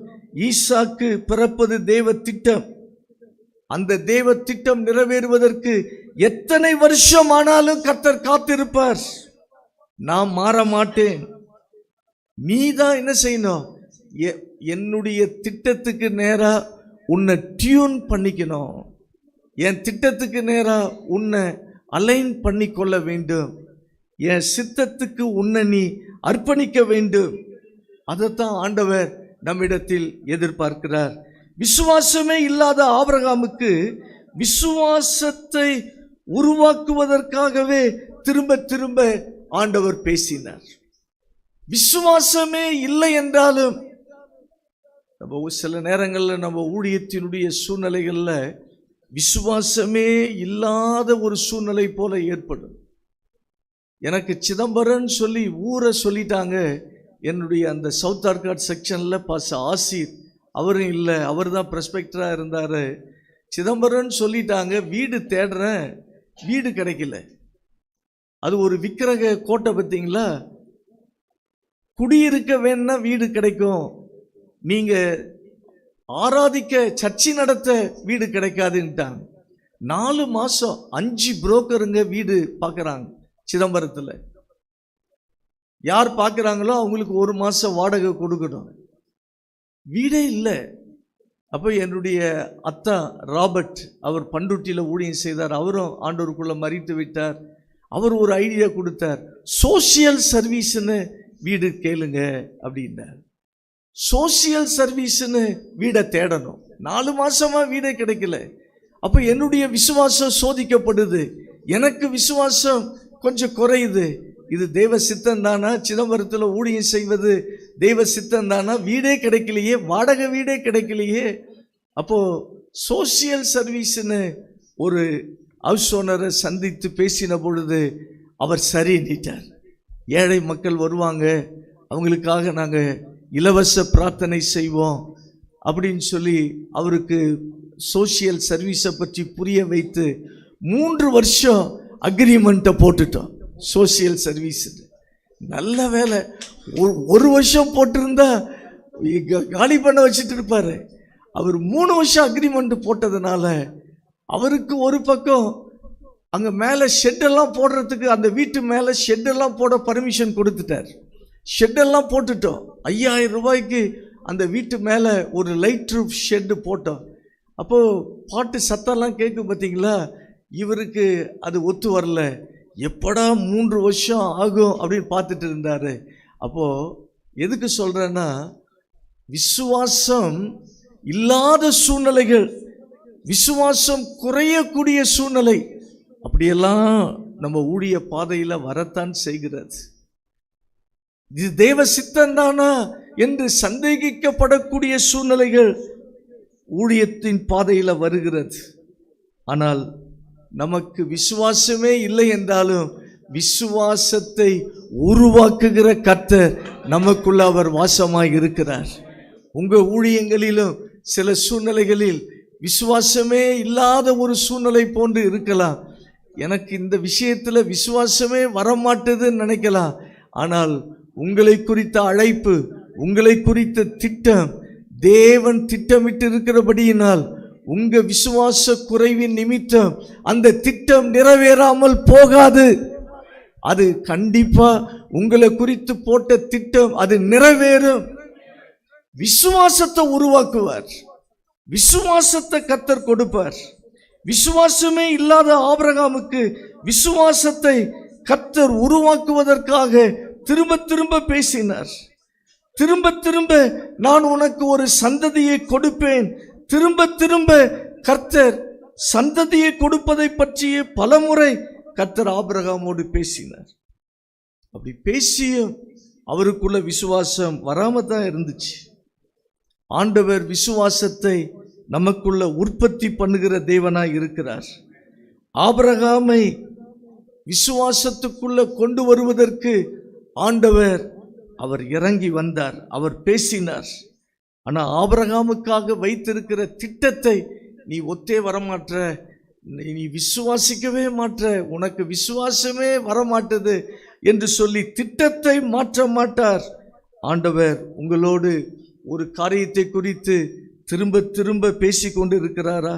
ஈசாக்கு பிறப்பது தேவ திட்டம். அந்த தேவ திட்டம் நிறைவேறுவதற்கு எத்தனை வருஷம் ஆனாலும் கர்த்தர் காத்திருப்பார். நான் மாற மாட்டேன். நீ தான் என்ன செய்யணும்? என்னுடைய திட்டத்துக்கு நேரா உன்னை டியூன் பண்ணிக்கணும். என் திட்டத்துக்கு நேரா உன்னை அலைன் பண்ணி கொள்ள வேண்டும். என் சித்தத்துக்கு உன்னை நீ அர்ப்பணிக்க வேண்டும். அதைத்தான் ஆண்டவர் நம்மிடத்தில் எதிர்பார்க்கிறார். விசுவாசமே இல்லாத ஆபிரகாமுக்கு விசுவாசத்தை உருவாக்குவதற்காகவே திரும்ப திரும்ப ஆண்டவர் பேசினார். விசுவாசமே இல்லை என்றாலும் நம்ம சில நேரங்களில் நம்ம ஊழியத்தினுடைய சூழ்நிலைகளில் விசுவாசமே இல்லாத ஒரு சூழ்நிலை போல ஏற்படும். எனக்கு சிதம்பரம் சொல்லி ஊரை சொல்லிட்டாங்க. என்னுடைய அந்த சவுத் ஆர்காட் செக்ஷனில் பாஸ் ஆசிர் அவரும் இல்லை, அவர் தான் ப்ரெஸ்பெக்டராக இருந்தார். சிதம்பரம் சொல்லிட்டாங்க, வீடு தேடுறேன், வீடு கிடைக்கல. அது ஒரு விக்கிரக கோட்டை பார்த்தீங்களா? குடியிருக்க வேணும்னா வீடு கிடைக்கும், நீங்கள் ஆராதிக்க சர்ச்சை நடத்த வீடு கிடைக்காதுன்ட்டாங்க. 4 மாதம் 5 புரோக்கருங்க வீடு பார்க்குறாங்க சிதம்பரத்தில். யார் பார்க்குறாங்களோ அவங்களுக்கு 1 மாதம் வாடகை கொடுக்கணும், வீடே இல்லை. அப்போ என்னுடைய அத்தா ராபர்ட், அவர் பண்டுட்டியில் ஊழியம் செய்தார். அவரும் ஆண்டவருக்குள்ளே மறித்து விட்டார். அவர் ஒரு ஐடியா கொடுத்தார், சோசியல் சர்வீஸ்ன்னு வீடு கேளுங்க அப்படின்னார். சோசியல் சர்வீஸ்ன்னு வீடை தேடணும். 4 மாசமா வீடே கிடைக்கல. அப்போ என்னுடைய விசுவாசம் சோதிக்கப்படுது. எனக்கு விசுவாசம் கொஞ்சம் குறையுது. இது தெய்வ சித்தம் தானா? சிதம்பரத்தில் ஊழியம் செய்வது தெய்வ சித்தம் தானா? வீடே கிடைக்கலையே, வாடகை வீடே கிடைக்கலையே. அப்போ சோசியல் சர்வீஸ்ன்னு ஒரு ஹவுஸ் ஓனரை சந்தித்து பேசின பொழுது அவர் சரின்னிட்டார். ஏழை மக்கள் வருவாங்க, அவங்களுக்காக நாங்கள் இலவச பிரார்த்தனை செய்வோம் அப்படின்னு சொல்லி அவருக்கு சோசியல் சர்வீஸை பற்றி புரிய வைத்து 3 வருஷம் அக்ரிமெண்ட்டை போட்டுட்டோம் சோசியல் சர்வீஸ். நல்ல வேலை, 1 வருஷம் போட்டிருந்தா காலி பண்ண வச்சுட்டு இருப்பாரு. அவர் 3 வருஷம் அக்ரிமெண்ட் போட்டதுனால அவருக்கு ஒரு பக்கம் அங்கே மேலே ஷெட்டெல்லாம் போடுறதுக்கு, அந்த வீட்டு மேலே ஷெட்டெல்லாம் போட பர்மிஷன் கொடுத்துட்டார். ஷெட்டெல்லாம் போட்டுட்டோம். 5000 ரூபாய்க்கு அந்த வீட்டு மேலே ஒரு லைட் ரூஃப் ஷெட்டு போட்டோம். அப்போது பாட்டு சத்தம்லாம் கேட்கும் பார்த்தீங்களா? இவருக்கு அது ஒத்து வரல. எப்படா 3 வருஷம் ஆகும் அப்படின்னு பார்த்துட்டு இருந்தார். அப்போது எதுக்கு சொல்கிறேன்னா, விசுவாசம் இல்லாத சூழ்நிலைகள், விசுவாசம் குறையக்கூடிய சூழ்நிலை, அப்படியெல்லாம் நம்ம ஊழிய பாதையில் வரத்தான் செய்கிறது. இது தேவ சித்தந்தானா என்று சந்தேகிக்கப்படக்கூடிய சூழ்நிலைகள் ஊழியத்தின் பாதையில் வருகிறது. ஆனால் நமக்கு விசுவாசமே இல்லை என்றாலும் விசுவாசத்தை உருவாக்குகிற கர்த்தர் நமக்குள்ள அவர் வாசமாய் இருக்கிறார். உங்கள் ஊழியங்களிலும் சில சூழ்நிலைகளில் விசுவாசமே இல்லாத ஒரு சூழ்நிலை போன்று இருக்கலாம். எனக்கு இந்த விஷயத்தில் விசுவாசமே வரமாட்டதுன்னு நினைக்கலாம். ஆனால் உங்களை குறித்த அழைப்பு, உங்களை குறித்த திட்டம் தேவன் திட்டமிட்டு இருக்கிறபடியினால் உங்க விசுவாச குறைவின் நிமித்தம் அந்த திட்டம் நிறைவேறாமல் போகாது. அது கண்டிப்பா உங்களை குறித்து போட்ட திட்டம் அது நிறைவேறும். விசுவாசத்தை உருவாக்குவார், விசுவாசத்தை கர்த்தர் கொடுப்பார். விசுவாசமே இல்லாத ஆபிரகாமுக்கு விசுவாசத்தை கர்த்தர் உருவாக்குவதற்காக திரும்ப திரும்ப பேசினார். திரும்ப திரும்ப நான் உனக்கு ஒரு சந்ததியை கொடுப்பேன். திரும்ப திரும்ப கர்த்தர் சந்ததியை கொடுப்பதை பற்றியே பலமுறை கர்த்தர் ஆபிரகாமோடு பேசினார். அப்படி பேசியும் அவருக்குள்ள விசுவாசம் வராம தான் இருந்துச்சு. ஆண்டவர் விசுவாசத்தை நமக்குள்ள உற்பத்தி பண்ணுகிற தேவனாய் இருக்கிறார். ஆபிரகாமை விசுவாசத்துக்குள்ள கொண்டு வருவதற்கு ஆண்டவர் அவர் இறங்கி வந்தார், அவர் பேசினார். ஆனா ஆபிரகாமுக்காக வைத்திருக்கிற திட்டத்தை நீ ஒத்தே வரமாற்ற, நீ விசுவாசிக்கவே மாற்ற, உனக்கு விசுவாசமே வரமாட்டது என்று சொல்லி திட்டத்தை மாற்ற மாட்டார். ஆண்டவர் உங்களோடு ஒரு காரியத்தை குறித்து திரும்ப திரும்ப பேசிக்கொண்டு இருக்கிறாரா?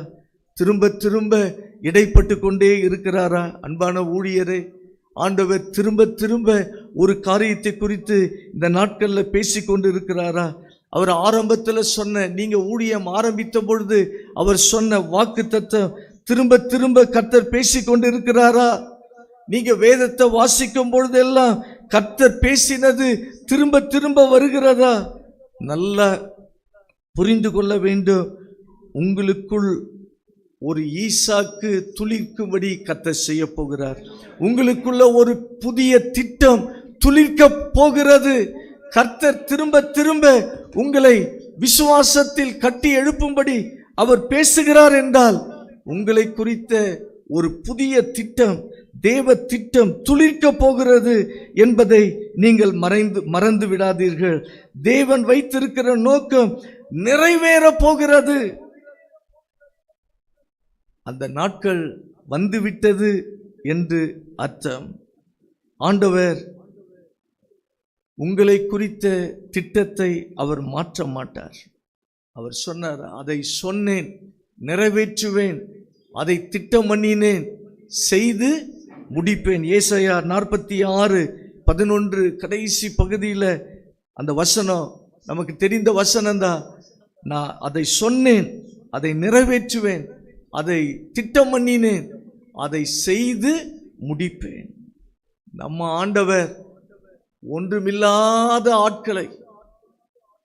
திரும்ப திரும்ப இடைப்பட்டு கொண்டே இருக்கிறாரா? அன்பான ஊழியரே, ஆண்டவர் திரும்ப திரும்ப ஒரு காரியத்தை குறித்து இந்த நாட்களில் பேசிக்கொண்டு இருக்கிறாரா? அவர் ஆரம்பத்தில் சொன்ன, நீங்க ஊழியம் ஆரம்பித்த பொழுது அவர் சொன்ன வாக்குத்தத்தம் திரும்ப திரும்ப கர்த்தர் பேசிக்கொண்டு இருக்கிறாரா? நீங்க வேதத்தை வாசிக்கும் பொழுதெல்லாம் கர்த்தர் பேசினது திரும்ப திரும்ப வருகிறதா? நல்லா புரிந்து கொள்ள வேண்டும். உங்களுக்குள் ஒரு ஈசாக்கு துளிர்க்கும்படி கர்த்தர் செய்ய போகிறார். உங்களுக்குள்ள ஒரு புதிய திட்டம் துளிர்க்க போகிறது. கர்த்தர் திரும்ப திரும்ப உங்களை விசுவாசத்தில் கட்டி எழுப்பும்படி அவர் பேசுகிறார் என்றால் உங்களை குறித்த ஒரு புதிய திட்டம், தேவ திட்டம் துளிர்க்க போகிறது என்பதை நீங்கள் மறந்து விடாதீர்கள். தேவன் வைத்திருக்கிற நோக்கம் நிறைவேற போகிறது. அந்த நாட்கள் வந்துவிட்டது என்று அர்த்தம். ஆண்டவர் உங்களை குறித்த திட்டத்தை அவர் மாற்ற மாட்டார். அவர் சொன்னார், அதை சொன்னேன், நிறைவேற்றுவேன், அதை திட்டம் பண்ணினேன், செய்து முடிப்பேன். ஏசாயா 46:11 கடைசி பகுதியில் அந்த வசனம் நமக்கு தெரிந்த வசனம்தான். நான் அதை சொன்னேன், அதை நிறைவேற்றுவேன், அதை திட்டம் பண்ணினேன், அதை செய்து முடிப்பேன். நம்ம ஆண்டவர் ஒன்றுமில்லாத ஆட்களை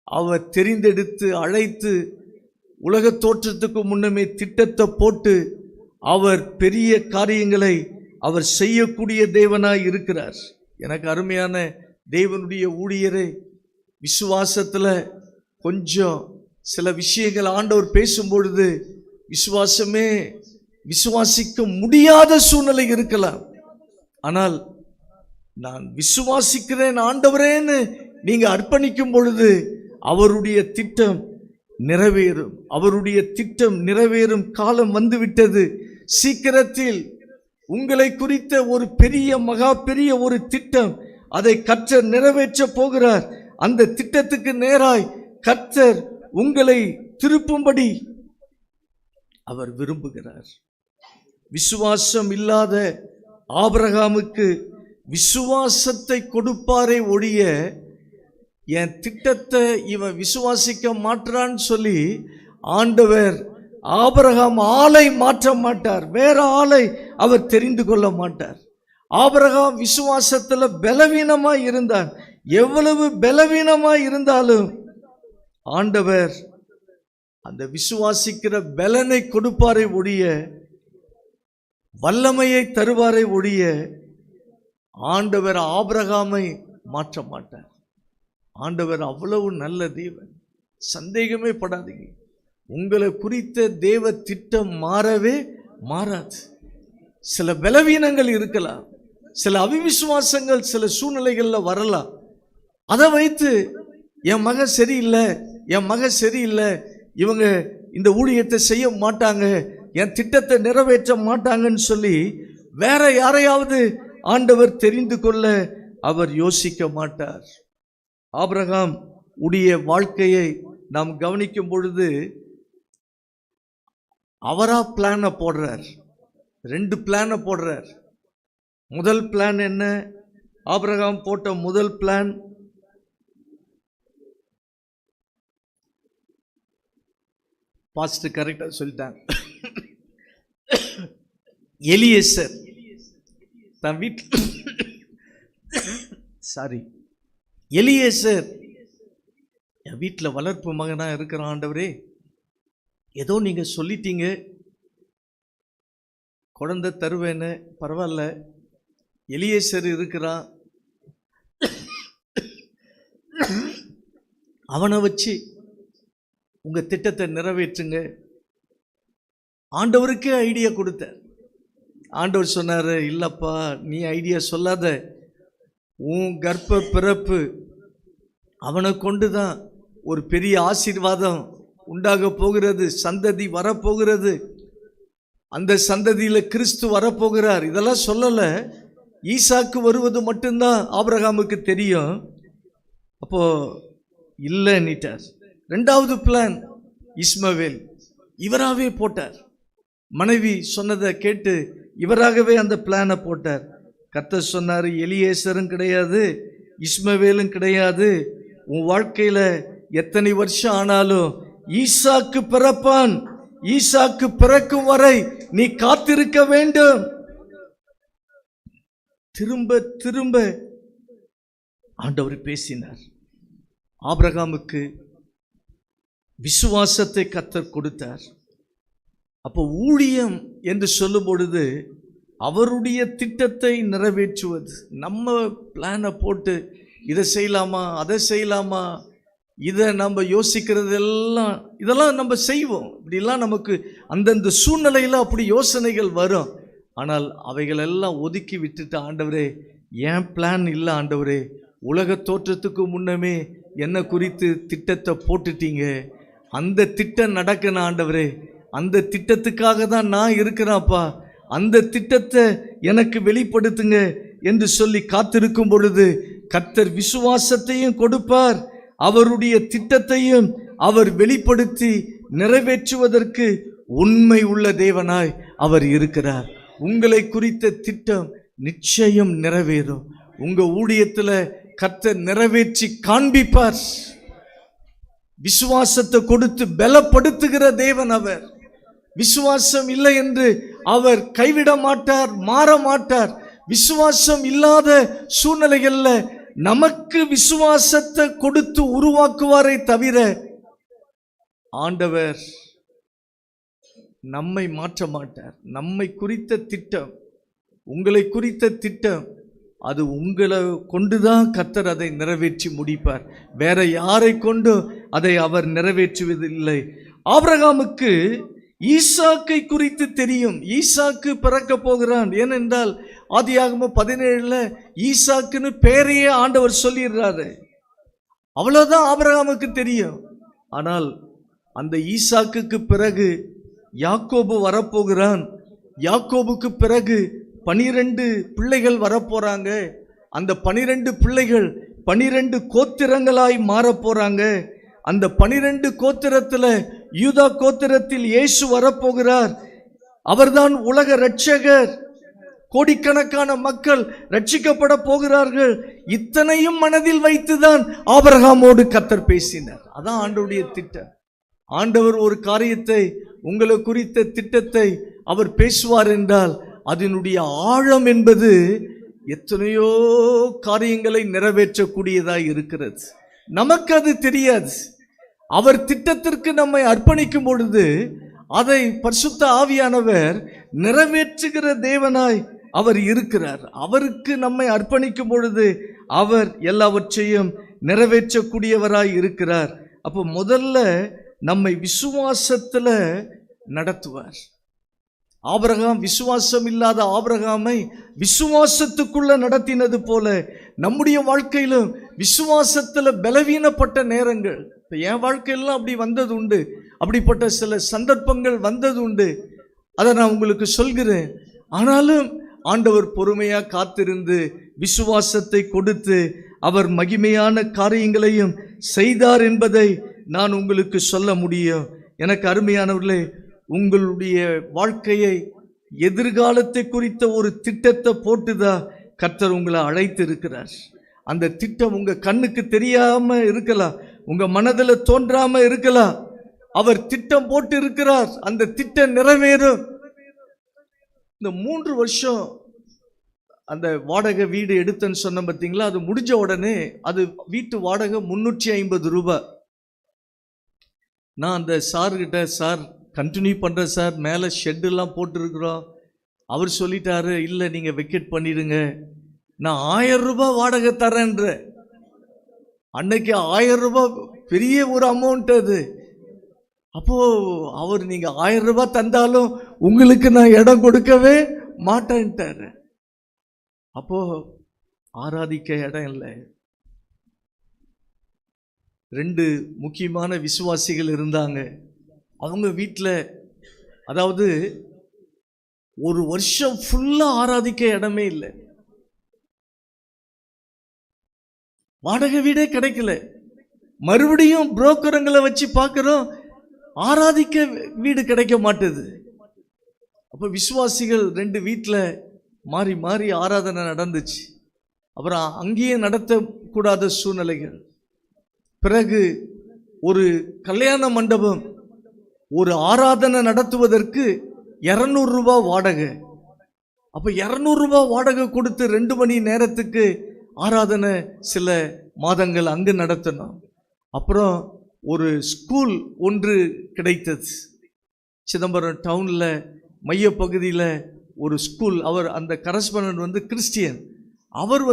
அவர் தெரிந்தெடுத்து அழைத்து உலக தோற்றத்துக்கு முன்னமே திட்டத்தை போட்டு அவர் பெரிய காரியங்களை அவர் செய்யக்கூடிய தேவனாய் இருக்கிறார். எனக்கு அருமையான தேவனுடைய ஊழியரை, விசுவாசத்தில் கொஞ்சம் சில விஷயங்கள் ஆண்டவர் பேசும்பொழுது விசுவாசிக்க முடியாத சூழ்நிலை இருக்கலாம். ஆனால் நான் விசுவாசிக்கிறேன் ஆண்டவரேன்னு நீங்க அர்ப்பணிக்கும் பொழுது அவருடைய திட்டம் நிறைவேறும். அவருடைய திட்டம் நிறைவேறும் காலம் வந்துவிட்டது. சீக்கிரத்தில் உங்களை குறித்த ஒரு பெரிய மகா பெரிய ஒரு திட்டம், அதை கர்த்தர் நிறைவேற்ற போகிறார். அந்த திட்டத்துக்கு நேராய் கர்த்தர் உங்களை திருப்பும்படி அவர் விரும்புகிறார். விசுவாசம் இல்லாத ஆபிரகாமுக்கு விசுவாசத்தை கொடுப்பாரே ஒழிய என் திட்டத்தை இவன் விசுவாசிக்க மாட்டான்னு சொல்லி ஆண்டவர் ஆபிரகாம் ஆளை மாற்ற மாட்டார். வேற ஆளை அவர் தெரிந்து கொள்ள மாட்டார். ஆபிரகாம் விசுவாசத்தில் பலவீனமாய் இருந்தான். எவ்வளவு பலவீனமாய் இருந்தாலும் ஆண்டவர் அந்த விசுவாசிக்கிற பலனை கொடுப்பாரை ஒழிய, வல்லமையை தருவாரை ஒழிய ஆண்டவர் ஆபிரகாமை மாற்ற மாட்டார். ஆண்டவர் அவ்வளவு நல்ல தேவன், சந்தேகமே படாதீங்க. உங்களை குறித்த தேவ திட்டம் மாறவே மாறாது. சில பலவீனங்கள் இருக்கலாம், சில அவிவிசுவாசங்கள் சில சூழ்நிலைகளில் வரலாம். அதை வைத்து என் மகன் சரியில்லை, என் மகன் சரியில்லை, இவங்க இந்த ஊழியத்தை செய்ய மாட்டாங்க, என் திட்டத்தை நிறைவேற்ற மாட்டாங்கன்னு சொல்லி வேற யாரையாவது ஆண்டவர் தெரிந்து கொள்ள அவர் யோசிக்க மாட்டார். ஆபிரகாம் உடைய வாழ்க்கையை நாம் கவனிக்கும் பொழுது அவரா பிளானை போடுறார். 2 பிளானை போடுறார். முதல் பிளான் என்ன? ஆபிரகாம் போட்ட முதல் பிளான், பாஸ்டர் கரெக்டாக சொல்லிட்டாங்க. எலியேசர் தன் வீட்டில் எலியேசர் என் வீட்டில் வளர்ப்பு மகனா இருக்கிற ஆண்டவரே, ஏதோ நீங்க சொல்லிட்டீங்க குழந்தை தருவேன்னு, பரவாயில்ல, எலியேசர் இருக்கிறான், அவனை வச்சு உங்க திட்டத்தை நிறைவேற்றுங்க. ஆண்டவருக்கே ஐடியா கொடுத்தார். ஆண்டவர் சொன்னாரு, இல்லப்பா நீ ஐடியா சொல்லாத, உன் கர்ப்ப பிறப்பு அவனை கொண்டுதான் ஒரு பெரிய ஆசீர்வாதம் உண்டாக போகிறது, சந்ததி வரப்போகிறது, அந்த சந்ததியில கிறிஸ்து வரப்போகிறார். இதெல்லாம் சொல்லல, ஈசாக்கு வருவது மட்டும்தான் ஆபிரகாமுக்கு தெரியும். அப்போ இல்லைன்னுட்டார். ரெண்டாவது பிளான் இஸ்மவேல், இவராகவே போட்டார். மனைவி சொன்னதை கேட்டு இவராகவே அந்த பிளானை போட்டார். கர்த்தர் சொன்னார், எலியேசரும் கிடையாது, இஸ்மவேலும் கிடையாது, உன் வாழ்க்கையில எத்தனை வருஷம் ஆனாலும் ஈசாக்கு பிறப்பான், ஈசாக்கு பிறக்கும் வரை நீ காத்திருக்க வேண்டும். திரும்ப திரும்ப ஆண்டவர் பேசினார். ஆபிரகாமுக்கு விசுவாசத்தை கர்த்தர் கொடுத்தார். அப்போ ஊழியம் என்று சொல்லும் பொழுது அவருடைய திட்டத்தை நிறைவேற்றுவது. நம்ம பிளானை போட்டு இதை செய்யலாமா அதை செய்யலாமா, இதை நம்ம இதெல்லாம் நம்ம செய்வோம். இப்படிலாம் நமக்கு அந்தந்த சூழ்நிலையில் அப்படி யோசனைகள் வரும். ஆனால் அவைகளெல்லாம் ஒதுக்கி விட்டுட்டு, ஆண்டவரே என் பிளான் இல்லை ஆண்டவரே, உலக தோற்றத்துக்கு முன்னமே என்னை குறித்து திட்டத்தை போட்டுட்டீங்க, அந்த திட்டம் நடக்கணும் ஆண்டவரே, அந்த திட்டத்துக்காக தான் நான் இருக்கிறேன்ப்பா, அந்த திட்டத்தை எனக்கு வெளிப்படுத்துங்க என்று சொல்லி காத்திருக்கும் பொழுது கர்த்தர் விசுவாசத்தையும் கொடுப்பார், அவருடைய திட்டத்தையும் அவர் வெளிப்படுத்தி நிறைவேற்றுவதற்கு உண்மை உள்ள தேவனாய் அவர் இருக்கிறார். உங்களை குறித்த திட்டம் நிச்சயம் நிறைவேறும். உங்க ஊழியத்துல கர்த்தர் நிறைவேற்றி காண்பிப்பார். விசுவாசத்தை கொடுத்து பலப்படுத்துகிற தேவன் அவர். விசுவாசம் இல்லை என்று அவர் கைவிட மாட்டார், மாற மாட்டார். விசுவாசம் இல்லாத சூழ்நிலைகள்ல நமக்கு விசுவாசத்தை கொடுத்து உருவாக்குவாரை தவிர ஆண்டவர் நம்மை மாற்ற மாட்டார். நம்மை குறித்த திட்டம், உங்களை குறித்த திட்டம், அது உங்களை கொண்டுதான் கர்த்தர் அதை நிறைவேற்றி முடிப்பார். வேற யாரை கொண்டு அதை அவர் நிறைவேற்றுவதில்லை. ஆபிரகாமுக்கு ஈசாக்கை குறித்து தெரியும். ஈசாக்கு பிறக்க போகிறான். ஏனென்றால் ஆதியாகமம் 17 ஈசாக்குன்னு பேரையே ஆண்டவர் சொல்லிடுறாரு. அவ்வளவுதான் ஆபிரகாமுக்கு தெரியும். ஆனால் அந்த ஈசாக்குக்கு பிறகு யாக்கோபு வரப்போகிறான். யாக்கோபுக்கு பிறகு 12 பிள்ளைகள் வரப்போறாங்க. அந்த 12 பிள்ளைகள் 12 கோத்திரங்களாய் மாறப்போறாங்க. அந்த 12 கோத்திரத்துல யூதா கோத்திரத்தில் இயேசு வரப்போகிறார். அவர்தான் உலக இரட்சகர். கோடிக்கணக்கான மக்கள் ரட்சிக்கப்பட போகிறார்கள். இத்தனையும் மனதில் வைத்துதான் ஆபிரகாமோடு கர்த்தர் பேசினார். அதான் ஆண்டவருடைய திட்டம். ஆண்டவர் ஒரு காரியத்தை, உங்களை குறித்த திட்டத்தை அவர் பேசுவார் என்றால் அதனுடைய ஆழம் என்பது எத்தனையோ காரியங்களை நிறைவேற்றக்கூடியதாய் இருக்கிறது. நமக்கு அது தெரியாது. அவர் திட்டத்திற்கு நம்மை அர்ப்பணிக்கும் பொழுது அதை பரிசுத்த ஆவியானவர் நிறைவேற்றுகிற தேவனாய் அவர் இருக்கிறார். அவருக்கு நம்மை அர்ப்பணிக்கும் பொழுது அவர் எல்லாவற்றையும் நிறைவேற்றக்கூடியவராய் இருக்கிறார். அப்போ முதல்ல நம்மை விசுவாசத்துல நடத்துவார். ஆபிரகாம் விசுவாசம் இல்லாத ஆபிரகாமை விசுவாசத்துக்குள்ள நடத்தினது போல நம்முடைய வாழ்க்கையிலும் விசுவாசத்துல பலவீனப்பட்ட நேரங்கள், என் வாழ்க்கையெல்லாம் அப்படி வந்தது உண்டு, அப்படிப்பட்ட சில சந்தர்ப்பங்கள் வந்தது உண்டு. அதை நான் உங்களுக்கு சொல்கிறேன். ஆனாலும் ஆண்டவர் பொறுமையா காத்திருந்து விசுவாசத்தை கொடுத்து அவர் மகிமையான காரியங்களையும் செய்தார் என்பதை நான் உங்களுக்கு சொல்ல முடியும். எனக்கு அருமையானவர்களே, உங்களுடைய வாழ்க்கையை எதிர்காலத்தை குறித்த ஒரு திட்டத்தை போட்டுதான் கர்த்தர் உங்களை அழைத்து இருக்கிறார். அந்த திட்டம் உங்க கண்ணுக்கு தெரியாம இருக்கலாம், உங்க மனதில் தோன்றாம இருக்கலாம். அவர் திட்டம் போட்டு இருக்கிறார். அந்த திட்டம் நிறைவேறும். இந்த 3 வருஷம் அந்த வாடகை வீடு எடுத்தேன்னு சொன்ன பார்த்தீங்களா, அது முடிஞ்ச உடனே அது வீட்டு வாடகை 350 ரூபாய். நான் அந்த சார்கிட்ட, சார் கண்டினியூ பண்ணுறேன் சார், மேலே ஷெட்டெல்லாம் போட்டுருக்குறோம். அவர் சொல்லிட்டாரு, இல்லை நீங்கள் வெக்கேட் பண்ணிடுங்க, நான் 1000 ரூபாய் வாடகை தரேன்ற. அன்னைக்கு 1000 ரூபாய் பெரிய ஒரு அமௌண்ட் அது. அப்போ அவர் நீங்கள் 1000 ரூபாய் தந்தாலும் உங்களுக்கு நான் இடம் கொடுக்கவே மாட்டேன்ட்டாரு. அப்போ ஆராதிக்க இடம் இல்லை. 2 முக்கியமான விசுவாசிகள் இருந்தாங்க. அவங்க வீட்டில், அதாவது ஒரு வருஷம் ஃபுல்லா ஆராதிக்க இடமே இல்லை. வாடகை வீடே கிடைக்கல. மறுபடியும் புரோக்கருங்களை வச்சு பார்க்கிறோம், ஆராதிக்க வீடு கிடைக்க மாட்டுது. அப்ப விசுவாசிகள் 2 வீட்டில் மாறி மாறி ஆராதனை நடந்துச்சு. அப்புறம் அங்கேயே நடத்தக்கூடாத சூழ்நிலைகள். பிறகு ஒரு கல்யாண மண்டபம், ஒரு ஆராதனை நடத்துவதற்கு 200 ரூபாய் வாடகை. அப்ப 200 ரூபாய் வாடகை கொடுத்து 2 மணி நேரத்துக்கு ஆராதனை சில மாதங்கள் அங்கு நடத்தினோம். அப்புறம் ஒரு ஸ்கூல் ஒன்று கிடைத்தது. சிதம்பரம் டவுன்ல மைய பகுதியில் ஒரு ஸ்கூல். அவர் அந்த கரஸ்பாண்டன்ட் கிறிஸ்டியன். அவர்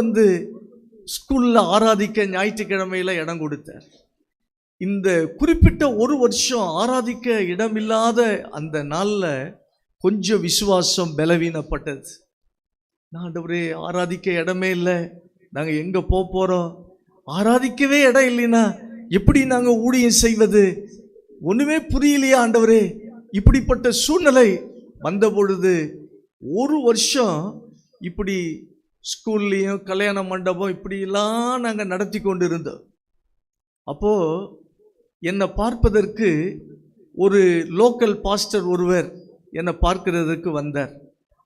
ஸ்கூல்ல ஆராதிக்க ஞாயிற்றுக்கிழமையில இடம் கொடுத்தார். இந்த குறிப்பிட்ட ஒரு வருஷம் ஆராதிக்க இடமில்லாத அந்த நாள்ல கொஞ்சம் விசுவாசம் பலவீனப்பட்டது. ஆண்டவரே, ஆராதிக்க இடமே இல்லை, நாங்க எங்க போறோம்? ஆராதிக்கவே இடம் இல்லைன்னா எப்படி நாங்க ஊழியம் செய்வது? ஒண்ணுமே புரியலையா ஆண்டவரே? இப்படிப்பட்ட சூழ்நிலை வந்த பொழுது ஒரு வருஷம் இப்படி ஸ்கூல்லையும் கல்யாண மண்டபம் இப்படியெல்லாம் நாங்கள் நடத்தி கொண்டு இருந்தோம். அப்போ என்னை பார்ப்பதற்கு ஒரு லோக்கல் பாஸ்டர் ஒருவர் என்னை பார்க்கிறதுக்கு வந்தார்.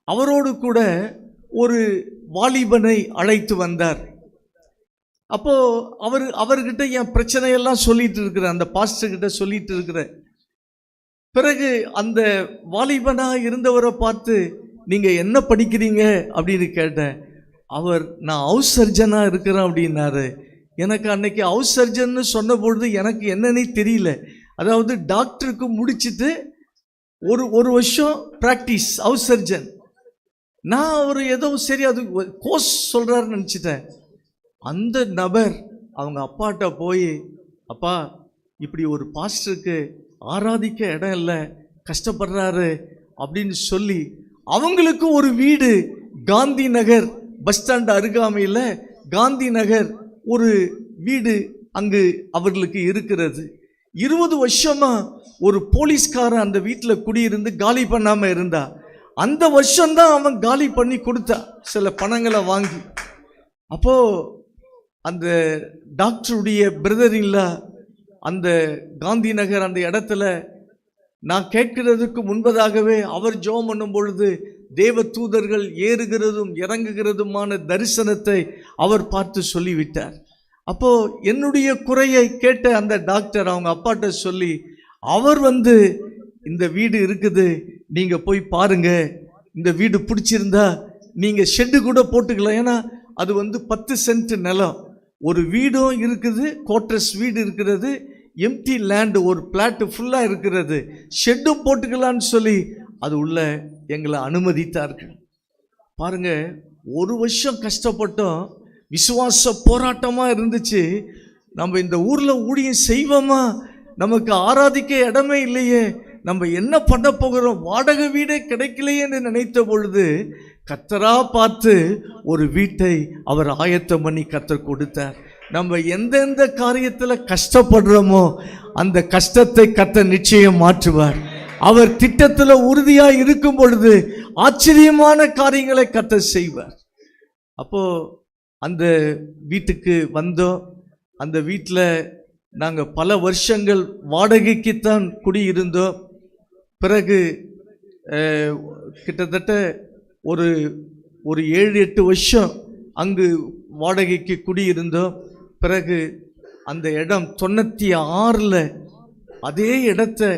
அவரோடு கூட ஒரு வாலிபனை அழைத்து வந்தார். அப்போ அவர்கிட்ட என் பிரச்சனையெல்லாம் சொல்லிட்டு இருக்கிறேன், அந்த பாஸ்டர்கிட்ட சொல்லிட்டு இருக்கிறேன். பிறகு அந்த வாலிபனா இருந்தவரை பார்த்து, நீங்க என்ன படிக்கிறீங்க அப்படின்னு கேட்டேன். அவர், நான் ஹவுஸ் சர்ஜனா இருக்கிறேன் அப்படின்னாரு. எனக்கு அன்னைக்கு ஹவுஸ் சர்ஜன் சொன்ன பொழுது எனக்கு என்னன்னே தெரியல. அதாவது டாக்டருக்கு முடிச்சுட்டு ஒரு வருஷம் பிராக்டிஸ் ஹவுஸ் சர்ஜன். நான் அவர் ஏதோ சரி அது கோர்ஸ் சொல்றாருன்னு நினச்சிட்டேன். அந்த நபர் அவங்க அப்பாட்ட போய், அப்பா இப்படி ஒரு பாஸ்டருக்கு ஆராதிக்க இடம் இல்லை, கஷ்டப்படுறாரு அப்படின்னு சொல்லி அவங்களுக்கு ஒரு வீடு காந்தி நகர் பஸ் ஸ்டாண்ட் அருகாமையில் காந்தி நகர் ஒரு வீடு அங்கு அவர்களுக்கு இருக்கிறது. 20 வருஷமா ஒரு போலீஸ்காரன் அந்த வீட்டில் குடியிருந்து காலி பண்ணாம இருந்தா. அந்த வருஷம்தான் அவன் காலி பண்ணி கொடுத்தா, சில பணங்களை வாங்கி. அப்போ அந்த டாக்டருடைய பிரதர் இல்லா அந்த காந்தி நகர் அந்த இடத்துல நான் கேட்கிறதுக்கு முன்பதாகவே அவர் ஜெபம் பண்ணும் பொழுது தேவ தூதர்கள் ஏறுகிறதும் இறங்குகிறதுமான தரிசனத்தை அவர் பார்த்து சொல்லிவிட்டார். அப்போ என்னுடைய குறையை கேட்ட அந்த டாக்டர் அவங்க அப்பாட்ட சொல்லி, அவர் இந்த வீடு இருக்குது, நீங்க போய் பாருங்க, இந்த வீடு பிடிச்சிருந்தா நீங்க ஷெட்டு கூட போட்டுக்கலாம். ஏன்னா அது 10 சென்ட் நிலம், ஒரு வீடும் இருக்குது, கோட்ரஸ் வீடு இருக்கிறது, எம்டி லேண்ட் ஒரு பிளாட் ஃபுல்லா இருக்கிறது, ஷெட்டும் போட்டுக்கலான்னு சொல்லி அது உள்ள எங்களை அனுமதித்தார்கள். பாருங்க, ஒரு வருஷம் கஷ்டப்பட்டோம், விசுவாச போராட்டமா இருந்துச்சு. நம்ம இந்த ஊர்ல ஊழியம் செய்வோமா? நமக்கு ஆராதிக்க இடமே இல்லையே, நம்ம என்ன பண்ண போகிறோம்? வாடகை வீடே கிடைக்கலையே என்று நினைத்த பொழுது கர்த்தரா பார்த்து ஒரு வீட்டை அவர் ஆயத்தம் பண்ணி கர்த்தர் கொடுத்தார். நம்ம எந்தெந்த காரியத்தில் கஷ்டப்படுறோமோ அந்த கஷ்டத்தை கர்த்தர் நிச்சயம் மாற்றுவார். அவர் திட்டத்தில் உறுதியாக இருக்கும் பொழுது ஆச்சரியமான காரியங்களை கர்த்தர் செய்வார். அப்போ அந்த வீட்டுக்கு வந்தோம். அந்த வீட்டில் நாங்கள் பல வருஷங்கள் வாடகைக்குத்தான் குடியிருந்தோம். பிறகு கிட்டத்தட்ட ஒரு 7-8 வருஷம் அங்கு வாடகைக்கு குடியிருந்தோம். பிறகு அந்த இடம் 96 அதே இடத்தை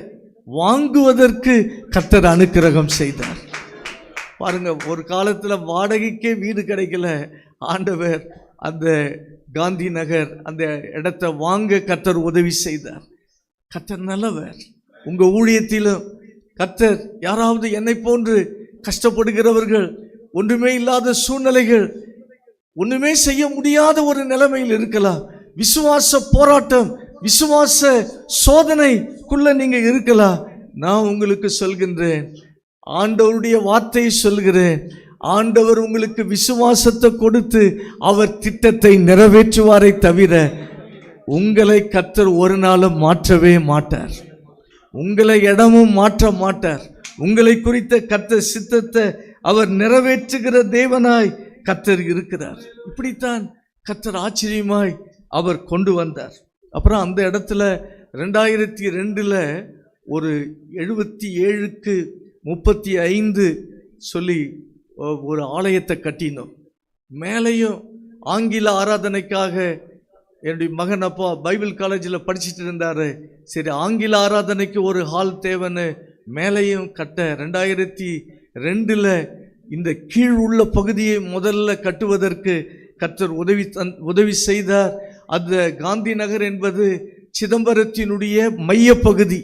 வாங்குவதற்கு கர்த்தர் அனுக்கிரகம் செய்தார். பாருங்க, ஒரு காலத்துல வாடகைக்கே வீடு கிடைக்கல. ஆண்டவர் அந்த காந்தி நகர் அந்த இடத்தை வாங்க கர்த்தர் உதவி செய்தார். கர்த்தர் நல்லவர். உங்க ஊழியத்திலும் கர்த்தர் யாராவது என்னை போன்று கஷ்டப்படுகிறவர்கள், ஒன்றுமே இல்லாத சூழ்நிலைகள், ஒண்ணுமே செய்ய முடியாத ஒரு நிலைமையில் இருக்கலாம். விசுவாச போராட்டம், விசுவாச சோதனைக்குள்ள நீங்க இருக்கலாம். நான் உங்களுக்கு சொல்கின்றேன், ஆண்டவருடைய வார்த்தையை சொல்கிறேன், ஆண்டவர் உங்களுக்கு விசுவாசத்தை கொடுத்து அவர் திட்டத்தை நிறைவேற்றுவாரை தவிர உங்களை கர்த்தர் ஒரு நாளும் மாற்றவே மாட்டார். உங்களை இடமும் மாற்ற மாட்டார். உங்களை குறித்த கர்த்தர் சித்தத்தை அவர் நிறைவேற்றுகிற தேவனாய் கர்த்தர் இருக்கிறார். இப்படித்தான் கர்த்தர் ஆச்சரியமாய் அவர் கொண்டு வந்தார். அப்புறம் அந்த இடத்துல 2002 ஒரு 77க்கு 35 சொல்லி ஒரு ஆலயத்தை கட்டினோம். மேலையும் ஆங்கில ஆராதனைக்காக என்னுடைய மகன் அப்பா பைபிள் காலேஜில் படிச்சுட்டு இருந்தார். சரி, ஆங்கில ஆராதனைக்கு ஒரு ஹால் தேவைன்னு மேலையும் கட்ட 2002 இந்த கீழ் உள்ள பகுதியை முதல்ல கட்டுவதற்கு கர்த்தர் உதவி செய்தார். அந்த காந்தி நகர் என்பது சிதம்பரத்தினுடைய மைய பகுதி.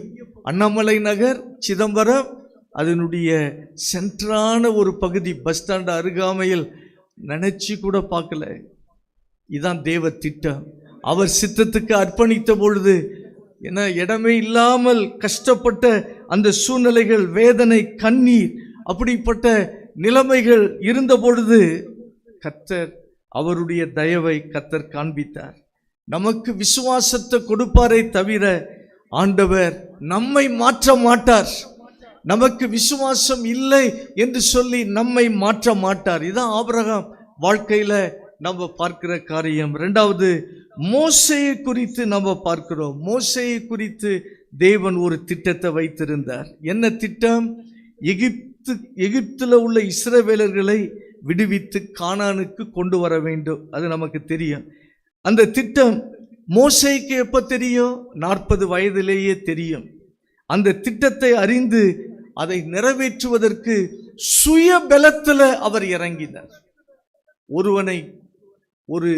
அண்ணாமலை நகர், சிதம்பரம் அதனுடைய சென்ட்ரான ஒரு பகுதி. பஸ் ஸ்டாண்ட் அருகாமையில். நினைச்சு கூட பார்க்கல. இதுதான் தேவ திட்டம். அவர் சித்தத்துக்கு அர்ப்பணித்த பொழுது, ஏன்னா இடமே இல்லாமல் கஷ்டப்பட்ட அந்த சூழ்நிலைகள், வேதனை, கண்ணீர், அப்படிப்பட்ட நிலைமைகள் இருந்த பொழுது கர்த்தர் அவருடைய தயவை கர்த்தர் காண்பித்தார். நமக்கு விசுவாசத்தை கொடுப்பாரே தவிர ஆண்டவர் நம்மை மாற்ற மாட்டார். நமக்கு விசுவாசம் இல்லை என்று சொல்லி நம்மை மாற்ற மாட்டார். இதான் ஆபிரகாம் வாழ்க்கையில நம்ம பார்க்கிற காரியம். இரண்டாவது, மோசேயை குறித்து நம்ம பார்க்கிறோம். மோசேயை குறித்து தேவன் ஒரு திட்டத்தை வைத்திருந்தார். என்ன திட்டம்? எகிப்துல உள்ள இஸ்ரவேலர்களை விடுவித்து கானானுக்கு கொண்டு வர வேண்டும். அது நமக்கு தெரியும். அந்த திட்டம் மோசேக்கு எப்ப தெரியும்? 40 வயதிலேயே தெரியும். அந்த திட்டத்தை அறிந்து அதை நிறைவேற்றுவதற்கு சுய பலத்தில் அவர் இறங்கினார். ஒரு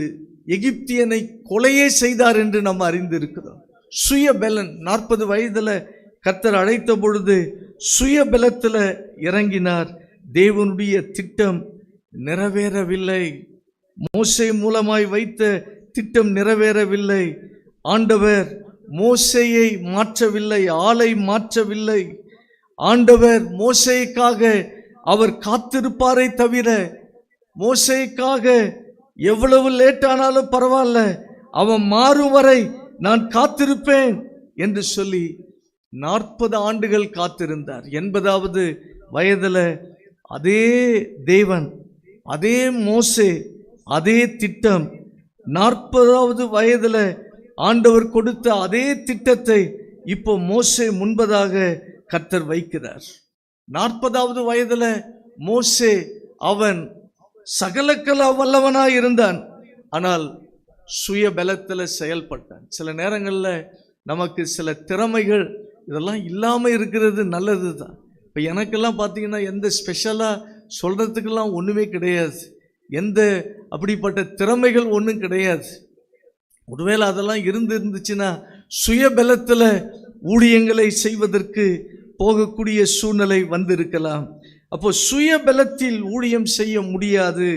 எகிப்தியனை கொலையே செய்தார் என்று நம்ம அறிந்திருக்கிறோம். சுய பலன். 40 வயதுல கர்த்தர் அழைத்த பொழுது சுய பலத்தில் இறங்கினார். தேவனுடைய திட்டம் நிறைவேறவில்லை. மோசே மூலமாய் வைத்த திட்டம் நிறைவேறவில்லை. ஆண்டவர் மோசேயை மாற்றவில்லை, ஆளை மாற்றவில்லை. ஆண்டவர் மோசேக்காக அவர் காத்திருப்பாரை தவிர, மோசேக்காக எவ்வளவு லேட் ஆனாலும் பரவாயில்ல, அவன் மாறும் வரை நான் காத்திருப்பேன் என்று சொல்லி 40 ஆண்டுகள் காத்திருந்தார். 80வது வயதில் அதே தேவன், அதே மோசே, அதே திட்டம், 40வது வயதில் ஆண்டவர் கொடுத்த அதே திட்டத்தை இப்போ மோசே முன்பதாக கர்த்தர் வைக்கிறார். 40வது வயதில் மோசே அவன் சகலக்கல வல்லவனாய் இருந்தான். ஆனால் சுய பலத்தில் செயல்பட்டான். சில நேரங்களில் நமக்கு சில திறமைகள் இதெல்லாம் இல்லாமல் இருக்கிறது நல்லது தான். இப்போ எனக்கெல்லாம் பார்த்தீங்கன்னா எந்த ஸ்பெஷலாக சொல்கிறதுக்கெல்லாம் ஒன்றுமே கிடையாது. எந்த அப்படிப்பட்ட திறமைகள் ஒன்றும் கிடையாது. ஒருவேளை அதெல்லாம் இருந்துச்சுன்னா சுய பலத்தில் ஊழியங்களை செய்வதற்கு போகக்கூடிய சூழ்நிலை வந்திருக்கலாம். அப்போ சுய பலத்தில் ஊழியம் செய்ய முடியாது.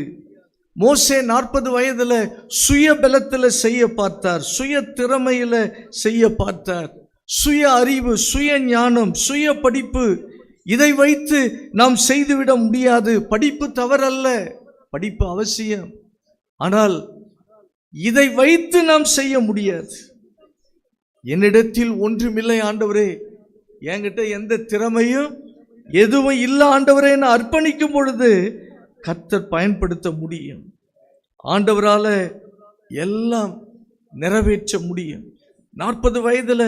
மோசே 40 வயதில் சுய பலத்தில் செய்ய பார்த்தார், சுய திறமையில் செய்ய பார்த்தார். சுய அறிவு, சுய ஞானம், சுய படிப்பு, இதை வைத்து நாம் செய்துவிட முடியாது. படிப்பு தவறல்ல, படிப்பு அவசியம். ஆனால் இதை வைத்து நாம் செய்ய முடியாது. என்னிடத்தில் ஒன்றுமில்லை ஆண்டவரே, என்கிட்ட எந்த திறமையும் எதுவும் இல்லை ஆண்டவரே, நான் அர்ப்பணிக்கும் பொழுது கர்த்தர் பயன்படுத்த முடியும். ஆண்டவரால எல்லாம் நிறைவேற்ற முடியும். 40 வயதில்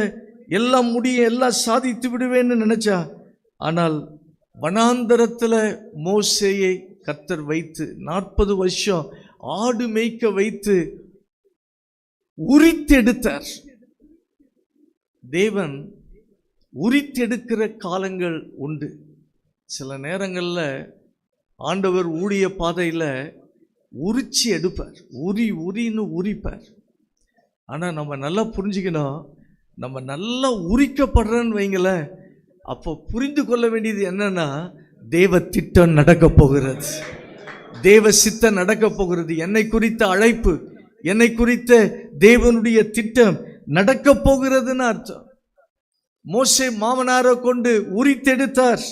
எல்லாம் முடியும், எல்லாம் சாதித்து விடுவேன்னு நினைச்சா. ஆனால் வனாந்தரத்தில் மோசேயை கர்த்தர் வைத்து 40 வருஷம் ஆடு மேய்க்க வைத்து உரித்தெடுத்தார். தேவன் உரித்தெடுக்கிற காலங்கள் உண்டு. சில நேரங்களில் ஆண்டவர் ஊழிய பாதையில உரிச்சி எடுப்பார், உரின்னு உரிப்பார். ஆனா நம்ம நல்லா புரிஞ்சுக்கணும், நம்ம நல்லா உரிக்கப்படுறோன்னு வைங்களேன், அப்போ புரிந்து கொள்ள வேண்டியது என்னன்னா, தேவ திட்டம் நடக்க போகிறது, தேவ சித்தம் நடக்க போகிறது. என்னை குறித்த அழைப்பு, என்னை குறித்த தேவனுடைய திட்டம் நடக்க போகிறதுன்னு அர்த்தம். மோசே மாமனாரை கொண்டு உரித்தெடுத்தார்.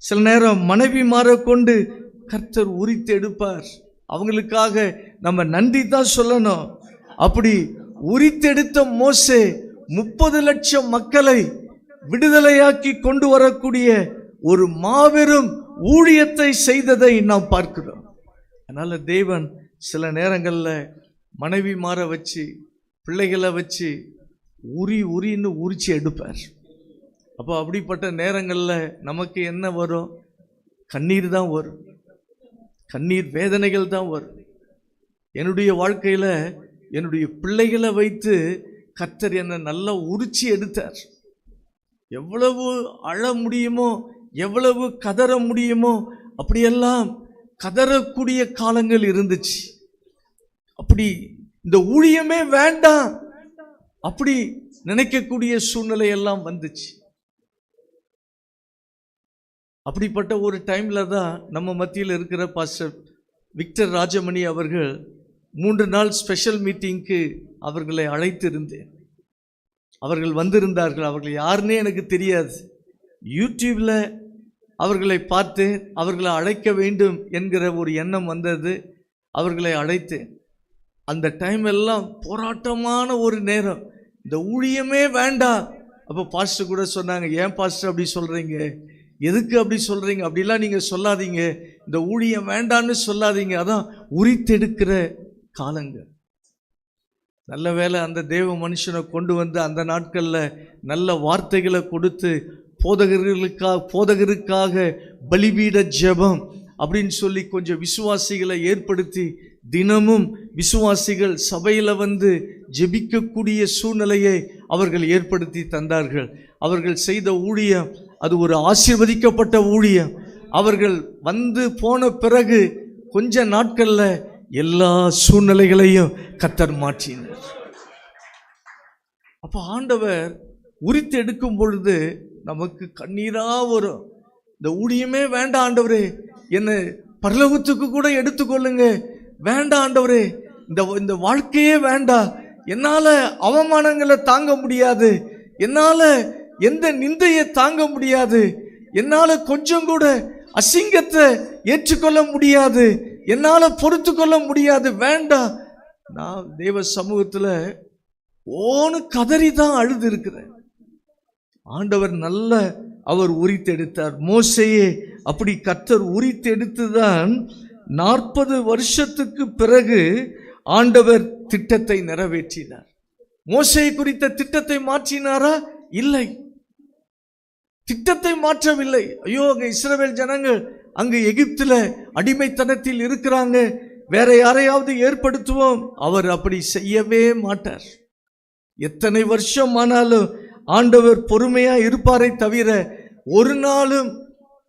சில நேரம் மனைவிமாரை கொண்டு கர்த்தர் உரித்தெடுப்பார். அவங்களுக்காக நம்ம நன்றி தான் சொல்லணும். அப்படி உரித்தெடுத்த மோசே 30 லட்சம் மக்களை விடுதலையாக்கி கொண்டு வரக்கூடிய ஒரு மாபெரும் ஊழியத்தை செய்ததை நாம் பார்க்கிறோம். அதனால தேவன் சில நேரங்களில் மனைவிமாரை வச்சு, பிள்ளைகளை வச்சு உரின்னு உரிச்சு எடுப்பார். அப்போ அப்படிப்பட்ட நேரங்களில் நமக்கு என்ன வரும்? கண்ணீர் தான் வரும், கண்ணீர் வேதனைகள் தான் வரும். என்னுடைய வாழ்க்கையில் என்னுடைய பிள்ளைகளை வைத்து கர்த்தர் என்னை நல்லா உரிச்சி எடுத்தார். எவ்வளவு அழ முடியுமோ, எவ்வளவு கதற முடியுமோ அப்படியெல்லாம் கதறக்கூடிய காலங்கள் இருந்துச்சு. அப்படி இந்த ஊழியமே வேண்டாம் அப்படி நினைக்கக்கூடிய சூழ்நிலை எல்லாம் வந்துச்சு. அப்படிப்பட்ட ஒரு டைம்ல தான் நம்ம மத்தியில் இருக்கிற பாஸ்டர் விக்டர் ராஜமணி அவர்கள் 3 நாள் ஸ்பெஷல் மீட்டிங்க்கு அவர்களை அழைத்திருந்தேன். அவர்கள் வந்திருந்தார்கள். அவர்கள் யாருன்னே எனக்கு தெரியாது. யூடியூப்ல அவர்களை பார்த்து அவர்களை அழைக்க வேண்டும் என்கிற ஒரு எண்ணம் வந்தது. அவர்களை அழைத்தேன். அந்த டைம் எல்லாம் போராட்டமான ஒரு நேரம். இந்த ஊழியமே வேண்டாம். அப்போ பாஸ்டர் கூட சொன்னாங்க, ஏன் பாஸ்டர் அப்படி சொல்றீங்க, எதுக்கு அப்படி சொல்றீங்க, அப்படிலாம் நீங்க சொல்லாதீங்க, இந்த ஊழியம் வேண்டான்னு சொல்லாதீங்க, அதான் உரித்தெடுக்கிற காலங்கள். நல்ல வேளை அந்த தேவ மனுஷனை கொண்டு வந்து அந்த நாட்களில் நல்ல வார்த்தைகளை கொடுத்து போதகருக்காக பலிபீட ஜெபம் அப்படின்னு சொல்லி கொஞ்சம் விசுவாசிகளை ஏற்படுத்தி தினமும் விசுவாசிகள் சபையில் வந்து ஜெபிக்கக்கூடிய சூழ்நிலையை அவர்கள் ஏற்படுத்தி தந்தார்கள். அவர்கள் செய்த ஊழியம் அது ஒரு ஆசீர்வதிக்கப்பட்ட ஊழியம். அவர்கள் வந்து போன பிறகு கொஞ்ச நாட்களில் எல்லா சூழ்நிலைகளையும் கர்த்தர் மாற்றினார். அப்போ ஆண்டவர் உரித்து எடுக்கும் பொழுது நமக்கு கண்ணீரா வரும். இந்த ஊழியமே வேண்டாம் ஆண்டவரே, என்னை பரலோகத்துக்கு கூட எடுத்துக்கொள்ளுங்க, வேண்டாம் ஆண்டவரே, இந்த வாழ்க்கையே வேண்டாம், என்னால் அவமானங்களை தாங்க முடியாது, என்னால் எந்த நிந்தையை தாங்க முடியாது, என்னால் கொஞ்சம் கூட அசிங்கத்தை ஏற்றுக்கொள்ள முடியாது, என்னால் பொறுத்து கொள்ள முடியாது, வேண்டாம். நான் தேவ சமூகத்தில் ஓன்னு கதறி தான் அழுது இருக்கிறேன். ஆண்டவர் நல்ல அவர் உரித்தெடுத்தார். மோசையே அப்படி கர்த்தர் உரித்தெடுத்துதான் 40 வருஷத்துக்கு பிறகு ஆண்டவர் திட்டத்தை நிறைவேற்றினார். மோசையை குறித்த திட்டத்தை மாற்றினாரா? இல்லை, திட்டத்தை மாற்றவில்லை. ஐயோ, அங்க இஸ்ரவேல் ஜனங்கள் அங்கு எகிப்துல அடிமைத்தனத்தில் இருக்கிறாங்க, வேற யாரையாவது ஏற்படுத்துவோம். அவர் அப்படி செய்யவே மாட்டார். எத்தனை வருஷம் ஆனாலும் ஆண்டவர் பொறுமையா இருப்பாரை தவிர ஒரு நாளும்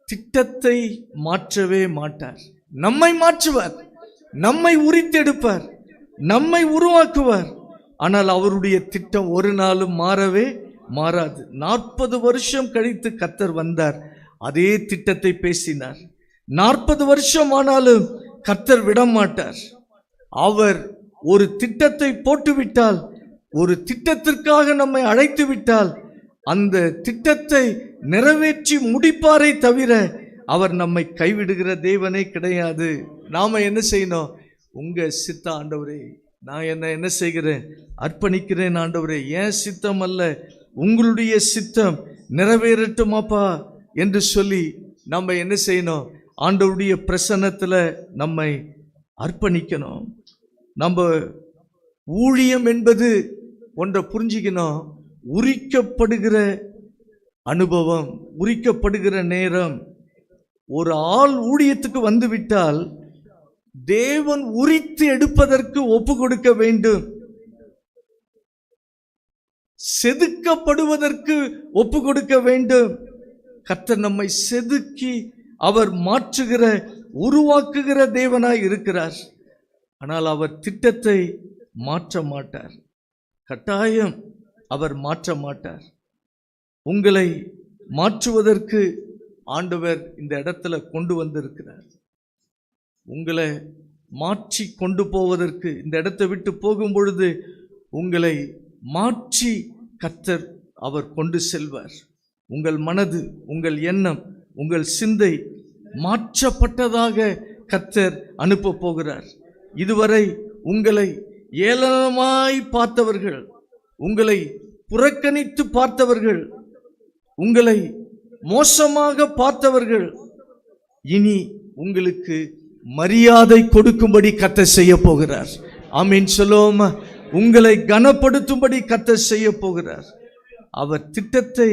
திட்டத்தை மாற்றவே மாட்டார். நம்மை மாற்றுவார், நம்மை உரித்தெடுப்பார், நம்மை உருவாக்குவார். ஆனால் அவருடைய திட்டம் ஒரு நாளும் மாறவே மாறாது. 40 வருஷம் கழித்து கர்த்தர் வந்தார், அதே திட்டத்தை பேசினார். 40 வருஷம் ஆனாலும் கர்த்தர் விடமாட்டார். அவர் ஒரு திட்டத்தை போட்டுவிட்டால், ஒரு திட்டத்திற்காக நம்மை அழைத்து விட்டால் அந்த திட்டத்தை நிறைவேற்றி முடிப்பாரை தவிர அவர் நம்மை கைவிடுகிற தேவனே கிடையாது. நாம என்ன செய்யணும்? உங்க சித்த ஆண்டவரே, நான் என்ன செய்கிறேன், அர்ப்பணிக்கிறேன் ஆண்டவரே, ஏன் சித்தம் அல்ல உங்களுடைய சித்தம் நிறைவேறட்டுமாப்பா என்று சொல்லி நம்ம என்ன செய்யணும்? ஆண்டவருடைய பிரசன்னத்தில் நம்மை அர்ப்பணிக்கணும். நம்ம ஊழியம் என்பது ஒன்றை புரிஞ்சிக்கணும். உரிக்கப்படுகிற அனுபவம், உரிக்கப்படுகிற நேரம். ஒரு ஆள் ஊழியத்துக்கு வந்துவிட்டால் தேவன் உரித்து எடுப்பதற்கு ஒப்பு கொடுக்க வேண்டும், செதுக்கப்படுவதற்கு ஒப்பு கொடுக்க வேண்டும். கர்த்தர் நம்மை செதுக்கி அவர் மாற்றுகிற உருவாக்குகிற தேவனாய் இருக்கிறார். ஆனால் அவர் திட்டத்தை மாற்ற மாட்டார். கட்டாயம் அவர் மாற்ற மாட்டார். உங்களை மாற்றுவதற்கு ஆண்டவர் இந்த இடத்துல கொண்டு வந்திருக்கிறார். உங்களை மாற்றி கொண்டு போவதற்கு, இந்த இடத்தை விட்டு போகும் பொழுது உங்களை மாற்றி கர்த்தர் அவர் கொண்டு செல்வார். உங்கள் மனது, உங்கள் எண்ணம், உங்கள் சிந்தை மாற்றப்பட்டதாக கர்த்தர் அனுப்ப போகிறார். இதுவரை உங்களை ஏளனமாய் பார்த்தவர்கள், உங்களை புறக்கணித்து பார்த்தவர்கள், உங்களை மோசமாக பார்த்தவர்கள், இனி உங்களுக்கு மரியாதை கொடுக்கும்படி கர்த்தர் செய்ய போகிறார். ஆமீன் சொல்லுவோமா? உங்களை கனப்படுத்தும்படி கர்த்தர் செய்ய போகிறார். அவர் திட்டத்தை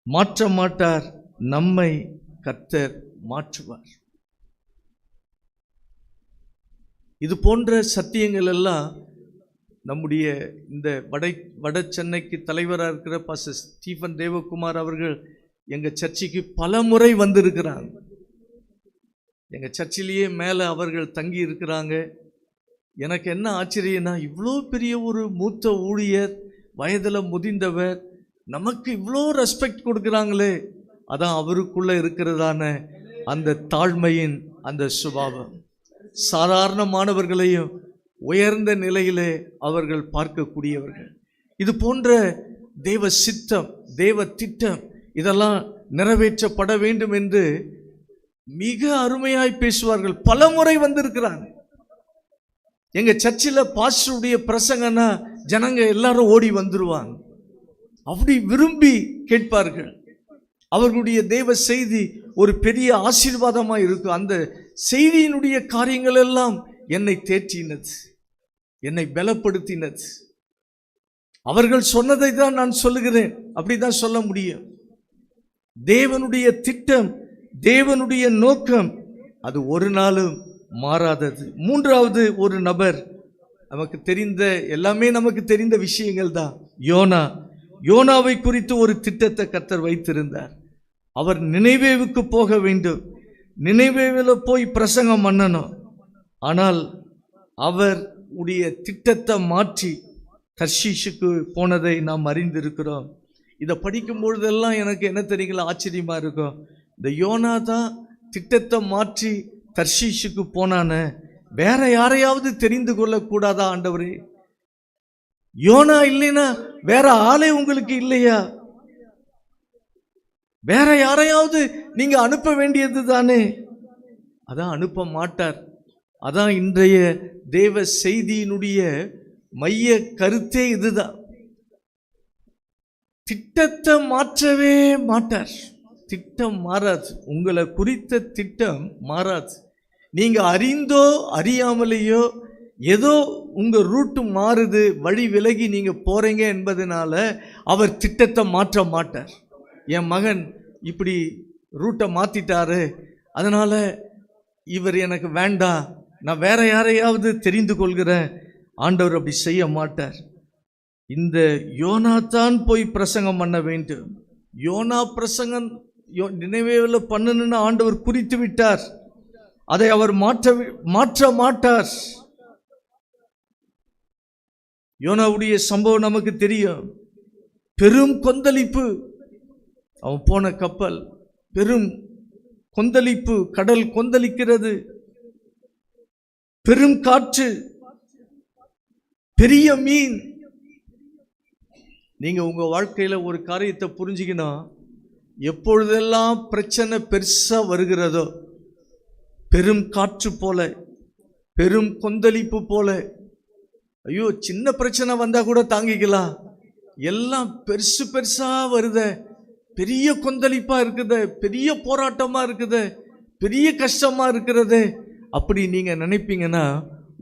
மாற்ற மாட்டார், நம்மை கர்த்தர் மாற்றுவார். இது போன்ற சத்தியங்கள் எல்லாம் நம்முடைய இந்த வட சென்னைக்கு தலைவராக இருக்கிற பாஸ்டர் ஸ்டீஃபன் தேவகுமார் அவர்கள் எங்கள் சர்ச்சைக்கு பல முறை வந்திருக்கிறாங்க. எங்கள் சர்ச்சிலேயே மேலே அவர்கள் தங்கி இருக்கிறாங்க. எனக்கு என்ன ஆச்சரியம்னா, இவ்வளோ பெரிய ஒரு மூத்த ஊழியர், வயதில் முதிர்ந்தவர், நமக்கு இவ்வளோ ரெஸ்பெக்ட் கொடுக்குறாங்களே. அதான் அவருக்குள்ளே இருக்கிறதான அந்த தாழ்மையின் அந்த சுபாவம். சாதாரணமானவர்களையும் உயர்ந்த நிலையிலே அவர்கள் பார்க்கக்கூடியவர்கள். இது போன்ற தேவ சித்தம், தேவ திட்டம் இதெல்லாம் நிறைவேற்றப்பட வேண்டும் என்று மிக அருமையாய் பேசுவார்கள். பல முறை வந்திருக்கிறாங்க. எங்க சர்ச்சில் பாஸ்டருடைய பிரசங்கன்னா ஜனங்க எல்லாரும் ஓடி வந்துருவாங்க. அப்படி விரும்பி கேட்பார்கள். அவர்களுடைய தேவ செய்தி ஒரு பெரிய ஆசீர்வாதமாக இருக்கும். அந்த செய்தியினுடைய காரியங்கள் எல்லாம் என்னை தேற்றினது, என்னை பலப்படுத்தினது. அவர்கள் சொன்னதை தான் நான் சொல்லுகிறேன், அப்படிதான் சொல்ல முடியும். தேவனுடைய திட்டம், தேவனுடைய நோக்கம் அது ஒரு நாளும் மாறாதது. மூன்றாவது ஒரு நபர், நமக்கு தெரிந்த, எல்லாமே நமக்கு தெரிந்த விஷயங்கள் தான். யோனாவை குறித்து ஒரு திட்டத்தை கர்த்தர் வைத்திருந்தார். அவர் நினைவேவுக்கு போக வேண்டும், நினைவேவில் போய் பிரசங்கம் பண்ணணும். ஆனால் அவர் உடைய திட்டத்தை மாற்றி தர்ஷீஷுக்கு போனதை நாம் அறிந்திருக்கிறோம். இதை படிக்கும் பொழுதெல்லாம் எனக்கு என்ன தெரியுங்களா ஆச்சரியமா இருக்கும். இந்த யோனா தான் திட்டத்தை மாற்றி தர்ஷீஷுக்கு போனான, வேற யாரையாவது தெரிந்து கொள்ளக்கூடாதா ஆண்டவரே? யோனா இல்லைன்னா வேற ஆளே உங்களுக்கு இல்லையா? வேற யாரையாவது நீங்க அனுப்ப வேண்டியது தானே? அதான் அனுப்ப மாட்டார். அதான் இன்றைய தேவ செய்தியினுடைய மைய கருத்தே இதுதான். திட்டத்தை மாற்றவே மாட்டார். திட்டம் மாறாது. உங்களை குறித்த திட்டம் மாறாது. நீங்க அறிந்தோ அறியாமலேயோ ஏதோ உங்க ரூட்டு மாறுது, வழி விலகி நீங்க போறீங்க என்பதனால அவர் திட்டத்தை மாற்ற மாட்டார். என் மகன் இப்படி ரூட்டை மாத்திட்டாரு, அதனால இவர் எனக்கு வேண்டாம், நான் வேற யாரையாவது தெரிந்து கொள்கிறேன். ஆண்டவர் அப்படி செய்ய மாட்டார். இந்த யோனா தான் போய் பிரசங்கம் பண்ண வேண்டும். யோனா பிரசங்கம் நினைவேவில் பண்ணணும்னு ஆண்டவர் குறித்து விட்டார். அதை அவர் மாற்ற மாட்டார். யோனாவுடைய சம்பவம் நமக்கு தெரியும். பெரும் கொந்தளிப்பு, அவன் போன கப்பல், பெரும் கொந்தளிப்பு, கடல் கொந்தளிக்கிறது, பெரும் காற்று, பெரிய மீன். நீங்க உங்க வாழ்க்கையில ஒரு காரியத்தை புரிஞ்சுக்கணும். எப்பொழுதெல்லாம் பிரச்சனை பெருசா வருகிறதோ, பெரும் காற்று போல, பெரும் கொந்தளிப்பு போல, ஐயோ சின்ன பிரச்சனை வந்தா கூட தாங்கிக்கலாம், எல்லாம் பெருசு பெருசா வருத, பெரிய கொந்தளிப்பா இருக்குது, பெரிய போராட்டமா இருக்குது, பெரிய கஷ்டமா இருக்கிறது, அப்படி நீங்க நினைப்பீங்கன்னா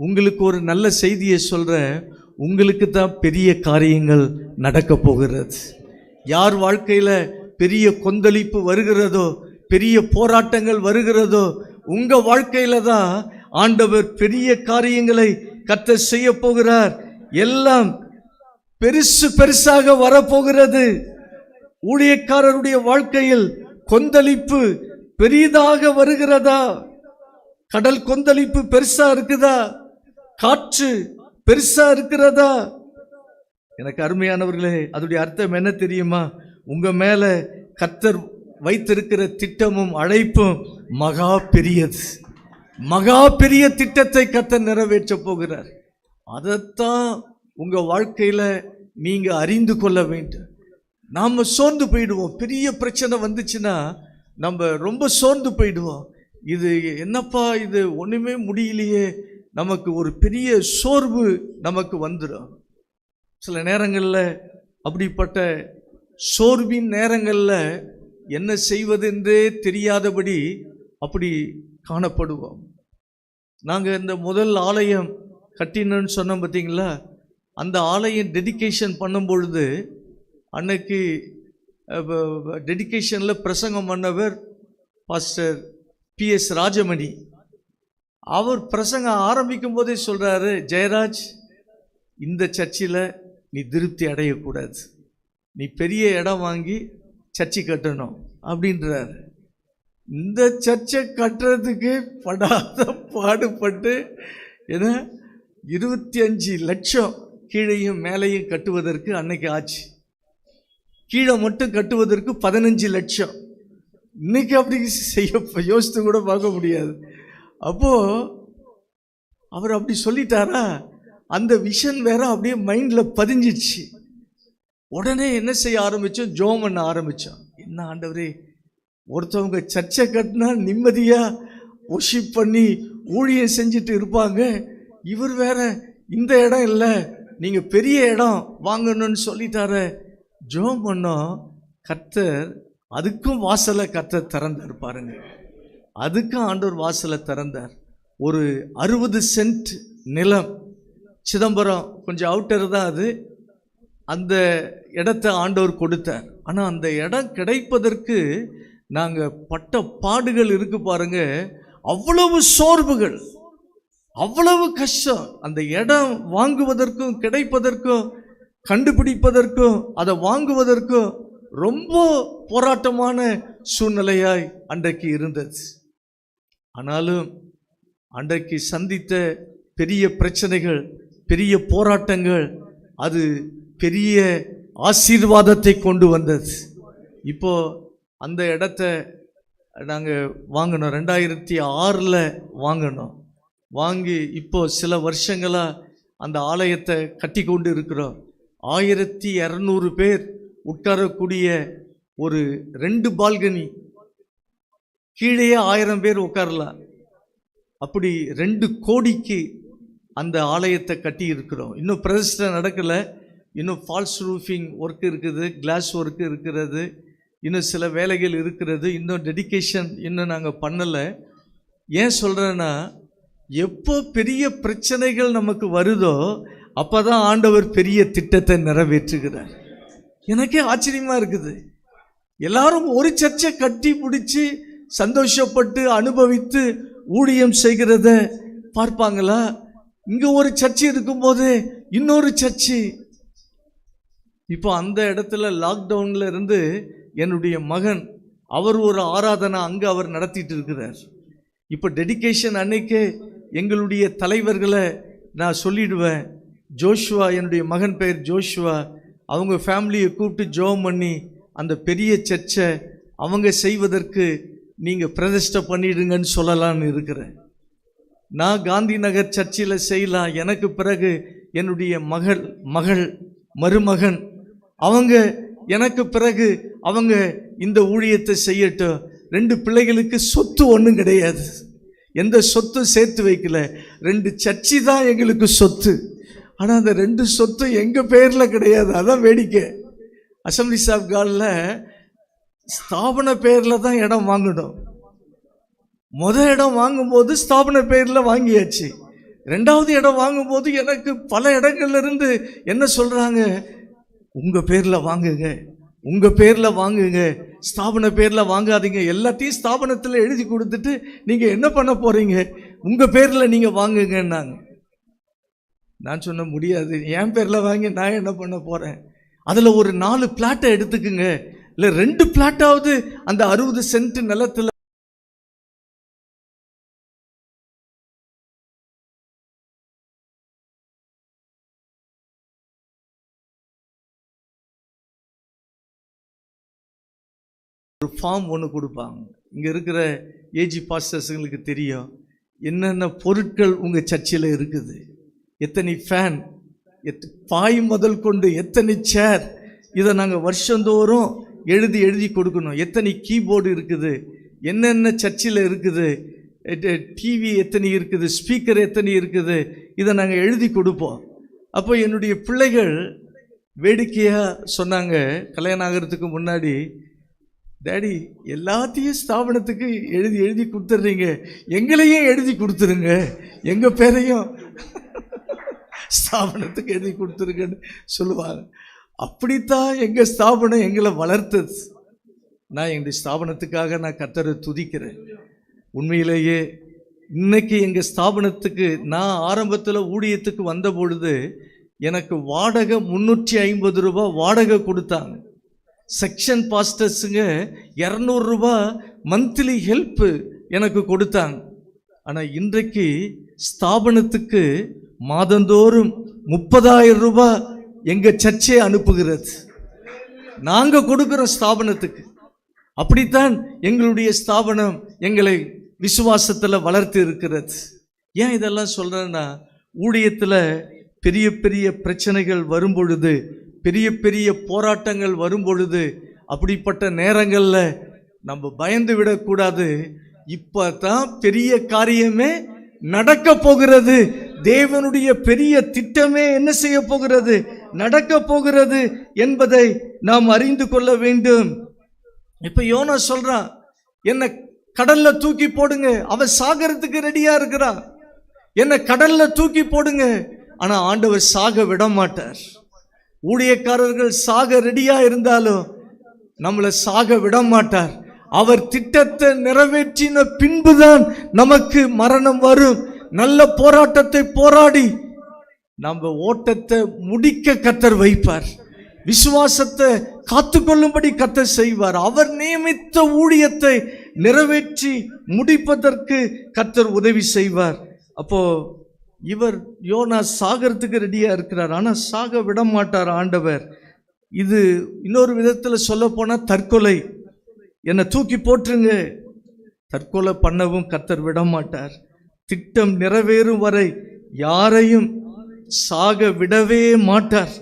உங்களுக்கு ஒரு நல்ல செய்தியை சொல்றேன். உங்களுக்கு தான் பெரிய காரியங்கள் நடக்க போகிறது. யார் வாழ்க்கையில பெரிய கொந்தளிப்பு வருகிறதோ, பெரிய போராட்டங்கள் வருகிறதோ, உங்க வாழ்க்கையில தான் ஆண்டவர் பெரிய காரியங்களை கர்த்தர் செய்ய போகிறார். எல்லாம் பெருசு பெருசாக வரப்போகிறது. ஊழியக்காரருடைய வாழ்க்கையில் கொந்தளிப்பு பெரிதாக வருகிறதா? கடல் கொந்தளிப்பு பெருசா இருக்குதா? காற்று பெருசா இருக்கிறதா? எனக்கு அருமையானவர்களே, அதோடைய அர்த்தம் என்ன தெரியுமா? உங்க மேல கர்த்தர் வைத்திருக்கிற திட்டமும் அழைப்பும் மகா பெரியது. மகா பெரிய திட்டத்தை கர்த்தர் நிறைவேற்ற போகிறார். அதைத்தான் உங்க வாழ்க்கையில நீங்க அறிந்து கொள்ள வேண்டும். நாம சோர்ந்து போயிடுவோம். பெரிய பிரச்சனை வந்துச்சுன்னா நம்ம ரொம்ப சோர்ந்து போயிடுவோம். இது என்னப்பா, இது ஒண்ணுமே முடியலையே, நமக்கு ஒரு பெரிய சோர்வு நமக்கு வந்துடும். சில நேரங்களில் அப்படிப்பட்ட சோர்வின் நேரங்களில் என்ன செய்வதென்றே தெரியாதபடி அப்படி காணப்படுவோம். நாங்கள் இந்த முதல் ஆலயம் கட்டினோன்னு சொன்னோம் பார்த்தீங்களா, அந்த ஆலயம் டெடிகேஷன் பண்ணும் பொழுது அன்னைக்கு டெடிகேஷனில் பிரசங்கம் பண்ணவர் பாஸ்டர் PS ராஜமணி. அவர் பிரசங்கம் ஆரம்பிக்கும் போதே சொல்கிறாரு, ஜெயராஜ், இந்த சர்ச்சில் நீ திருப்தி அடையக்கூடாது, நீ பெரிய இடம் வாங்கி சர்ச்சை கட்டணும் அப்படின்றாரு. இந்த சர்ச்சை கட்டுறதுக்கு படாத பாடுபட்டு ஏன்னா 25 லட்சம் கீழையும் மேலையும் கட்டுவதற்கு அன்னைக்கு ஆச்சு. கீழே மட்டும் கட்டுவதற்கு 15 லட்சம். இன்னைக்கு அப்படி செய்ய யோசித்து கூட பார்க்க முடியாது. அப்போ அவர் அப்படி சொல்லிட்டாரா, அந்த விஷன் வேற அப்படியே மைண்ட்ல பதிஞ்சிச்சு. உடனே என்ன செய்ய ஆரம்பிச்சோம்? ஜெபம் பண்ண ஆரம்பிச்சோம். என்ன ஆண்டவரே, ஒருத்தவங்க சர்ச்சை கட்டினா நிம்மதியா வொர்ஷிப் பண்ணி ஊழியம் செஞ்சுட்டு இருப்பாங்க, இவர் வேற இந்த இடம் இல்லை, நீங்க பெரிய இடம் வாங்கணும்னு சொல்லிட்டாரு. ஜெபம் பண்ணோம். கர்த்தர் அதுக்கும் வாசலை கர்த்தர் திறந்தார் பாருங்க. அதுக்கும் ஆண்டவர் வாசலை திறந்தார். ஒரு 60 சென்ட் நிலம், சிதம்பரம் கொஞ்சம் அவுட்டர் தான் அது, அந்த இடத்தை ஆண்டவர் கொடுத்தார். ஆனால் அந்த இடம் கிடைப்பதற்கு நாங்கள் பட்ட பாடுகள் இருக்கு பாருங்க. அவ்வளவு சோர்வுகள், அவ்வளவு கஷ்டம். அந்த இடம் வாங்குவதற்கும் கிடைப்பதற்கும் கண்டுபிடிப்பதற்கும் அதை வாங்குவதற்கும் ரொம்ப போராட்டமான சூழ்நிலையாய் அன்றைக்கு இருந்தது. ஆனாலும் அன்றைக்கு சந்தித்த பெரிய பிரச்சனைகள், பெரிய போராட்டங்கள், அது பெரிய ஆசீர்வாதத்தை கொண்டு வந்தது. இப்போ அந்த இடத்த நாங்கள் வாங்கினோம். 2006 வாங்கினோம். வாங்கி இப்போ சில வருஷங்களாக அந்த ஆலயத்தை கட்டி கொண்டு இருக்கிறோம். 1200 பேர் உட்காரக்கூடிய ஒரு 2 பால்கனி, கீழே 1000 பேர் உட்காரலாம். அப்படி 2 கோடிக்கு அந்த ஆலயத்தை கட்டி இருக்கிறோம். இன்னும் பிரதிஷ்டை நடக்கலை. இன்னும் ஃபால்ஸ் ரூஃபிங் ஒர்க் இருக்குது, கிளாஸ் ஒர்க்கு இருக்கிறது, இன்னும் சில வேலைகள் இருக்கிறது. இன்னும் டெடிகேஷன் இன்னும் நாங்கள் பண்ணலை. ஏன் சொல்கிறேன்னா, எப்போ பெரிய பிரச்சனைகள் நமக்கு வருதோ அப்போ தான் ஆண்டவர் பெரிய திட்டத்தை நிறைவேற்றுகிறார். எனக்கே ஆச்சரியமாக இருக்குது. எல்லாரும் ஒரு சர்ச்சை கட்டி பிடிச்சி சந்தோஷப்பட்டு அனுபவித்து ஊழியம் செய்கிறத பார்ப்பாங்களா? இங்கே ஒரு சர்ச்சை இருக்கும்போது இன்னொரு சர்ச்சு. இப்போ அந்த இடத்துல லாக்டவுனில் இருந்து என்னுடைய மகன், அவர் ஒரு ஆராதனை அங்கே அவர் நடத்திட்டு இருக்கிறார். இப்போ டெடிகேஷன் அன்னைக்கே எங்களுடைய தலைவர்களை நான் சொல்லிடுவேன். ஜோஷுவா, என்னுடைய மகன் பெயர் ஜோஷுவா, அவங்க ஃபேமிலியை கூப்பிட்டு ஜெபம் பண்ணி அந்த பெரிய சர்ச்சை அவங்க செய்வதற்கு நீங்கள் பிரதிஷ்டை பண்ணிடுங்கன்னு சொல்லலான்னு இருக்கிறேன். நான் காந்தி நகர் சர்ச்சில் செய்யலாம். எனக்கு பிறகு என்னுடைய மகள் மருமகன் அவங்க, எனக்கு பிறகு அவங்க இந்த ஊழியத்தை செய்யட்டும். 2 பிள்ளைகளுக்கு சொத்து ஒன்றும் கிடையாது, எந்த சொத்தும் சேர்த்து வைக்கல. 2 சர்ச்சி தான் எங்களுக்கு சொத்து. ஆனால் அந்த 2 சொத்து எங்கள் பேரில் கிடையாது. அதான் வேடிக்கை. அசம்பிளிஸ் ஆஃப் காடில் ஸ்தாபன பேரில் தான் இடம் வாங்கணும். இடம் வாங்கும்போது ஸ்தாபன பேரில் வாங்கியாச்சு. 2வது இடம் வாங்கும்போது எனக்கு பல இடங்கள்ல இருந்து என்ன சொல்கிறாங்க, உங்கள் பேரில் வாங்குங்க, உங்கள் பேரில் வாங்குங்க, ஸ்தாபன பேரில் வாங்காதீங்க. எல்லாத்தையும் ஸ்தாபனத்தில் எழுதி கொடுத்துட்டு நீங்கள் என்ன பண்ண போகிறீங்க, உங்கள் பேரில் நீங்கள் வாங்குங்கன்னாங்க. நான் சொன்ன முடியாது, என் பேரில் வாங்கி நான் என்ன பண்ண போகிறேன்? அதில் ஒரு 4 பிளாட்டை எடுத்துக்குங்க, இல்லை 2 பிளாட்டாவது அந்த 60 சென்ட் நிலத்தில் ஒரு ஃபார்ம் ஒன்று கொடுப்பாங்க. இங்கே இருக்கிற ஏஜி பாஸ்டர்ஸுங்களுக்கு தெரியும் என்னென்ன பொருட்கள் உங்கள் சர்ச்சில் இருக்குது. எத்தனை ஃபேன், பாய் முதல் கொண்டு எத்தனை சேர், இதை நாங்கள் வருஷந்தோறும் எழுதி கொடுக்கணும். எத்தனை கீபோர்டு இருக்குது, என்னென்ன சர்ச்சில் இருக்குது, டிவி எத்தனை இருக்குது, ஸ்பீக்கர் எத்தனை இருக்குது, இதை நாங்கள் எழுதி கொடுப்போம். அப்போ என்னுடைய பிள்ளைகள் வேடிக்கையாக சொன்னாங்க, கல்யாணம் ஆகிறதுக்கு முன்னாடி, டேடி எல்லாத்தையும் ஸ்தாபனத்துக்கு எழுதி கொடுத்துட்றீங்க, எங்களையும் எழுதி கொடுத்துருங்க, எங்கள் பேரையும் ஸ்தாபனத்துக்கு எழுதி கொடுத்துருங்கன்னு சொல்லுவாங்க. அப்படித்தான் எங்கள் ஸ்தாபனம் எங்களை வளர்த்தது. நான் எங்கள் ஸ்தாபனத்துக்காக நான் கர்த்தரை துதிக்கிறேன். உண்மையிலேயே இன்னைக்கு எங்கள் ஸ்தாபனத்துக்கு நான் ஆரம்பத்தில் ஊழியத்துக்கு வந்த பொழுது எனக்கு வாடகை 350 ரூபா வாடகை கொடுத்தாங்க. செக்ஷன் பாஸ்டர்ஸுங்க 200 ரூபா மந்த்லி ஹெல்ப்பு எனக்கு கொடுத்தாங்க. ஆனால் இன்றைக்கு ஸ்தாபனத்துக்கு மாதந்தோறும் 30,000 ரூபா எங்கள் சர்ச்சே அனுப்புகிறது. நாங்கள் கொடுக்குறோம் ஸ்தாபனத்துக்கு. அப்படித்தான் எங்களுடைய ஸ்தாபனம் எங்களை விசுவாசத்தில் வளர்த்து இருக்கிறது. ஏன் இதெல்லாம் சொல்கிறேன்னா, ஊழியத்தில் பெரிய பெரிய பிரச்சனைகள் வரும் பொழுது, பெரிய பெரிய போராட்டங்கள் வரும் பொழுது, அப்படிப்பட்ட நேரங்களில் நம்ம பயந்து விடக்கூடாது. இப்போ தான் பெரிய காரியமே நடக்க போகிறது. தேவனுடைய பெரிய திட்டமே என்ன செய்ய போகிறது, நடக்க போகிறது என்பதை நாம் அறிந்து கொள்ள வேண்டும். இப்ப யோனா சொல்றான், என்ன கடல்ல தூக்கி போடுங்க. அவன் சாகறதுக்கு ரெடியா இருக்கிறான். என்ன கடல்ல தூக்கி போடுங்க. ஆனா ஆண்டவர் சாக விட மாட்டார். ஊழியக்காரர்கள் சாக ரெடியா இருந்தாலும் நம்மளை சாக விட மாட்டார். அவர் திட்டத்தை நிறைவேற்றின பின்புதான் நமக்கு மரணம் வரும். நல்ல போராட்டத்தை போராடி நம்ம ஓட்டத்தை முடிக்க கர்த்தர் வைப்பார். விசுவாசத்தை காத்துக்கொள்ளும்படி கர்த்தர் செய்வார். அவர் நியமித்த ஊழியத்தை நிறைவேற்றி முடிப்பதற்கு கர்த்தர் உதவி செய்வார். அப்போ இவர் யோனா சாகறதுக்கு ரெடியா இருக்கிறார், ஆனா சாக விட மாட்டார் ஆண்டவர். இது இன்னொரு விதத்தில் சொல்ல போனா தற்கொலை. என்னை தூக்கி போட்டுருங்க. தற்கொலை பண்ணவும் கர்த்தர் விட மாட்டார். திட்டம் நிறைவேறும் வரை யாரையும் சாக விடவே மாட்டார்.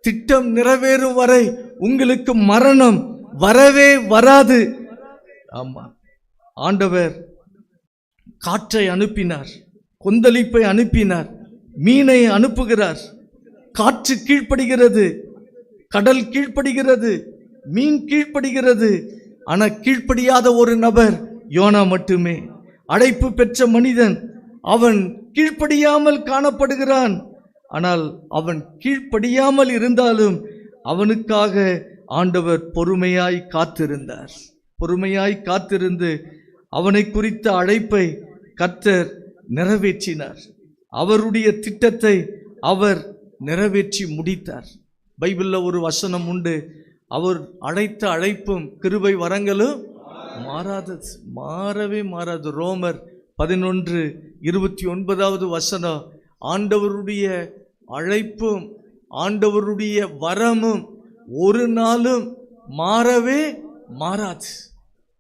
திட்டம் நிறைவேறும் வரை உங்களுக்கு மரணம் வரவே வராது. ஆமா, ஆண்டவர் காற்றை அனுப்பினார், கொந்தளிப்பை அனுப்பினார், மீனை அனுப்புகிறார். காற்று கீழ்ப்படுகிறது, கடல் கீழ்ப்படுகிறது, மீன் கீழ்ப்படுகிறது. ஆனால் கீழ்ப்படியாத ஒரு நபர் யோனா மட்டுமே. அழைப்பு பெற்ற மனிதன், அவன் கீழ்ப்படியாமல் காணப்படுகிறான். ஆனால் அவன் கீழ்ப்படியாமல் இருந்தாலும் அவனுக்காக ஆண்டவர் பொறுமையாய் காத்திருந்தார். பொறுமையாய் காத்திருந்து அவனை குறித்த அழைப்பை கர்த்தர் நிறைவேற்றினார். அவருடைய திட்டத்தை அவர் நிறைவேற்றி முடித்தார். பைபிளில் ஒரு வசனம் உண்டு, அவர் அழைத்த அழைப்பும் கிருபை வரங்களும் மாறாதது, மாறவே மாறாது. ரோமர் 11:29 வசனம், ஆண்டவருடைய அழைப்பும் ஆண்டவருடைய வரமும் ஒரு நாளும் மாறவே மாறாது.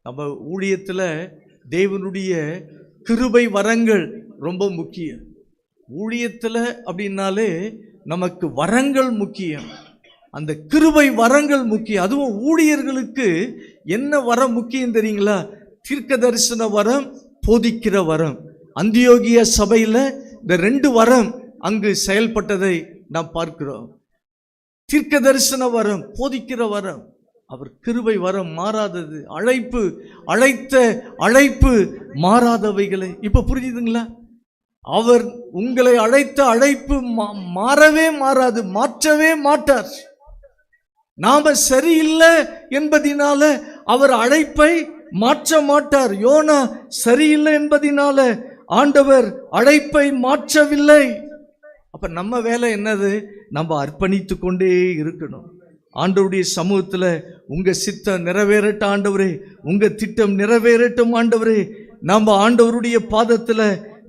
நம்ம ஊழியத்தில் தேவனுடைய கிருபை வரங்கள் ரொம்ப முக்கியம். ஊழியத்தில் அப்படின்னாலே நமக்கு வரங்கள் முக்கியம், அந்த கிருபை வரங்கள் முக்கியம். அதுவும் ஊழியர்களுக்கு என்ன வரம் முக்கியம் தெரியுங்களா? தீர்க்க தரிசன வரம், போதிக்கிற வரம். அந்தியோகிய சபையில் இந்த 2 வரம் அங்கு செயல்பட்டதை நாம் பார்க்கிறோம். தீர்க்க தரிசன வரம், போதிக்கிற வரம். அவர் கிருபை வரம் மாறாதது. அழைத்த அழைப்பு மாறாதவைகளை. இப்ப புரிஞ்சுதுங்களா? அவர் உங்களை அழைத்த அழைப்பு மாறவே மாறாது, மாற்றவே மாட்டார். நாம சரியில்லை என்பதினால அவர் அழைப்பை மாற்ற மாட்டார். யோனா சரியில்லை என்பதினால ஆண்டவர் அழைப்பை மாற்றவில்லை. அப்ப நம்ம வேலை என்னது? நம்ம அர்ப்பணித்து கொண்டே இருக்கணும். ஆண்டவருடைய சமூகத்தில் உங்க சித்தம் நிறைவேறட்டும் ஆண்டவரே, உங்க திட்டம் நிறைவேறட்டும் ஆண்டவரே. நம்ம ஆண்டவருடைய பாதத்தில்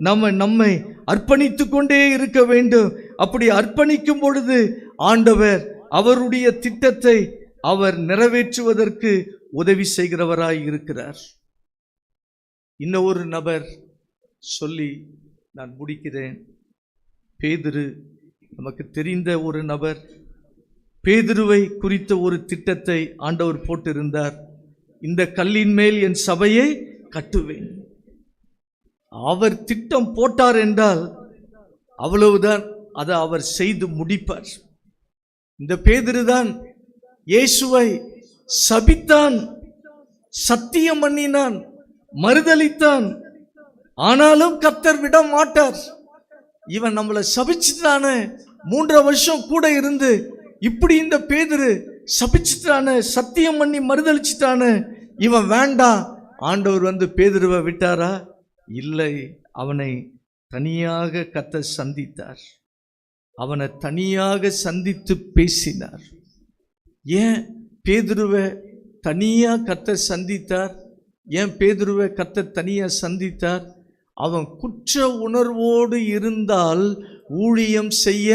நம்மை அர்ப்பணித்து கொண்டே இருக்க வேண்டும். அப்படி அர்ப்பணிக்கும் பொழுது ஆண்டவர் அவருடைய திட்டத்தை அவர் நிறைவேற்றுவதற்கு உதவி செய்கிறவராய் இருக்கிறார். இன்னும் ஒரு நபர் சொல்லி நான் முடிக்கிறேன். பேதுரு, நமக்கு தெரிந்த ஒரு நபர். பேதுருவை குறித்த ஒரு திட்டத்தை ஆண்டவர் போட்டிருந்தார். இந்த கல்லின் மேல் என் சபையை கட்டுவேன். அவர் திட்டம் போட்டார் என்றால் அவ்வளவுதான், அதை அவர் செய்து முடிப்பார். இந்த பேதுருதான் இயேசுவை சபித்தான், சத்தியம் பண்ணினான், மறுதலித்தான். ஆனாலும் கர்த்தர் விட மாட்டார். இவன் நம்மளை சபிச்சுட்டானே, 3 வருஷம் கூட இருந்து இப்படி இந்த பேதுரு சபிச்சுட்டானே, சத்தியம் பண்ணி மறுதலிச்சுட்டானே, இவன் வேண்டாம். ஆண்டவர் வந்து பேதுருவை விட்டாரா? இல்லை. அவனை தனியாக கர்த்தர் சந்தித்தார். அவனை தனியாக சந்தித்து பேசினார். ஏன் பேதுருவை தனியா கர்த்தர் சந்தித்தார்? ஏன் பேதுருவை கர்த்தர் தனியா சந்தித்தார்? அவன் குற்ற உணர்வோடு இருந்தால் ஊழியம் செய்ய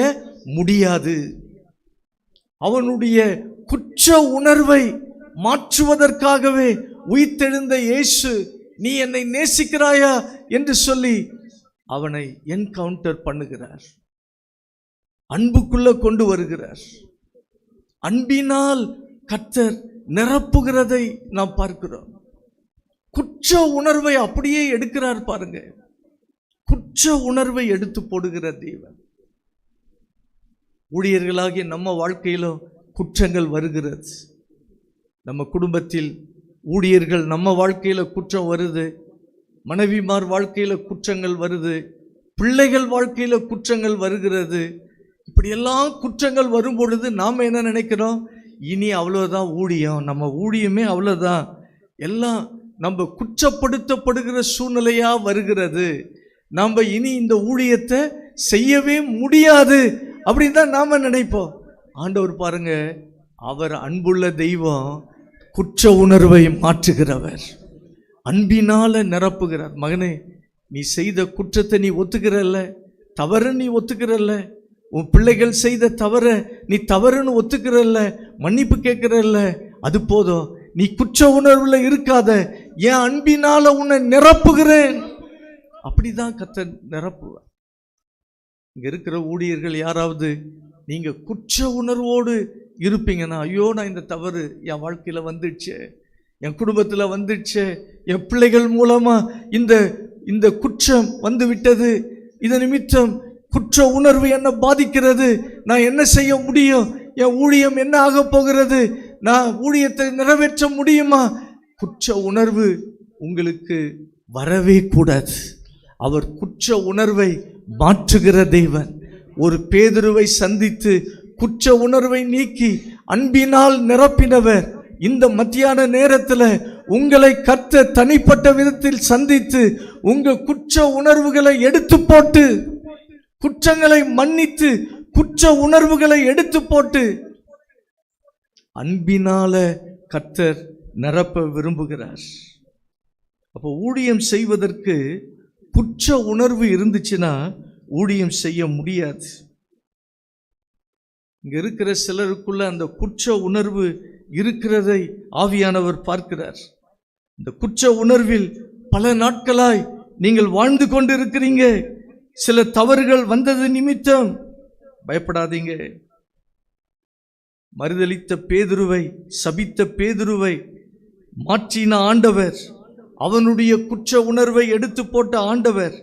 முடியாது. அவனுடைய குற்ற உணர்வை மாற்றுவதற்காகவே உயிர்த்தெழுந்த இயேசு, நீ என்னை நேசிக்கிறாயா என்று சொல்லி அவனை என்கவுண்டர் பண்ணுகிறார், அன்புக்குள்ள கொண்டு வருகிறார். அன்பினால் கர்த்தர் நிரப்புகிறதை நாம் பார்க்கிறோம். குற்ற உணர்வை அப்படியே எடுக்கிறார் பாருங்க. குற்ற உணர்வை எடுத்து போடுகிற தேவன். ஊழியர்களாகிய நம்ம வாழ்க்கையிலும் குற்றங்கள் வருகிறது. நம்ம குடும்பத்தில் ஊழியர்கள் நம்ம வாழ்க்கையில குற்றம் வருது, மனைவிமார் வாழ்க்கையில குற்றங்கள் வருது, பிள்ளைகள் வாழ்க்கையில குற்றங்கள் வருகிறது. இப்படியெல்லாம் குற்றங்கள் வரும் பொழுது நாம் என்ன நினைக்கிறோம்? இனி அவ்வளோதான் ஊழியம், நம்ம ஊழியமே அவ்வளோதான், எல்லாம் நம்ம குற்றப்படுத்தப்படுகிற சூழ்நிலையா வருகிறது, நம்ம இனி இந்த ஊழியத்தை செய்யவே முடியாது அப்படின்னு தான் நாம நினைப்போம். ஆண்டவர் பாருங்க, அவர் அன்புள்ள தெய்வம், குற்ற உணர்வை மாற்றுகிறவர், அன்பினால நிரப்புகிறார். மகனே, நீ செய்த குற்றத்தை நீ ஒத்துக்கிறல்ல, தவறு நீ ஒத்துக்கிறல்ல, உன் பிள்ளைகள் செய்த தவற நீ தவறுன்னு ஒத்துக்கிறல்ல, மன்னிப்பு கேட்கிறல்ல, அது போதும். நீ குற்ற உணர்வுல இருக்காத, என் அன்பினால உன்னை நிரப்புகிறேன். அப்படிதான் கர்த்தர் நிரப்புவார். இங்க இருக்கிற ஊழியர்கள் யாராவது நீங்க குற்ற உணர்வோடு இருப்பீங்கன்னா, ஐயோ நான் இந்த தவறு என் வாழ்க்கையில வந்துடுச்சு, என் குடும்பத்துல வந்துடுச்சு, என் பிள்ளைகள் மூலமா இந்த குற்றம் வந்து விட்டது, இதன் நிமித்தம் குற்ற உணர்வு என்ன பாதிக்கிறது, நான் என்ன செய்ய முடியும், என் ஊழியம் என்ன ஆக போகிறது, நான் ஊழியத்தை நிறைவேற்ற முடியுமா? குற்ற உணர்வு உங்களுக்கு வரவே கூடாது. அவர் குற்ற உணர்வை மாற்றுகிற தேவன். ஒரு பேதுருவை சந்தித்து குற்ற உணர்வை நீக்கி அன்பினால் நிரப்பினவர். இந்த மத்தியான நேரத்தில் உங்களை கர்த்தர் தனிப்பட்ட விதத்தில் சந்தித்து உங்க குற்ற உணர்வுகளை எடுத்து போட்டு, குற்றங்களை மன்னித்து, குற்ற உணர்வுகளை எடுத்து போட்டு அன்பினால கர்த்தர் நிரப்ப விரும்புகிறார். அப்போ ஊழியம் செய்வதற்கு குற்ற உணர்வு இருந்துச்சுன்னா ஊழியம் செய்ய முடியாது. இங்க இருக்கிற சிலருக்குள்ள அந்த குற்ற உணர்வு இருக்கிறதை ஆவியானவர் பார்க்கிறார். இந்த குற்ற உணர்வில் பல நாட்களாய் நீங்கள் வாழ்ந்து கொண்டு இருக்கிறீங்க. சில தவறுகள் வந்தது நிமித்தம் பயப்படாதீங்க. மறுதலித்த பேதுருவை, சபித்த பேதுருவை மாற்றின ஆண்டவர், அவனுடைய குற்ற உணர்வை எடுத்து போட்ட ஆண்டவர்,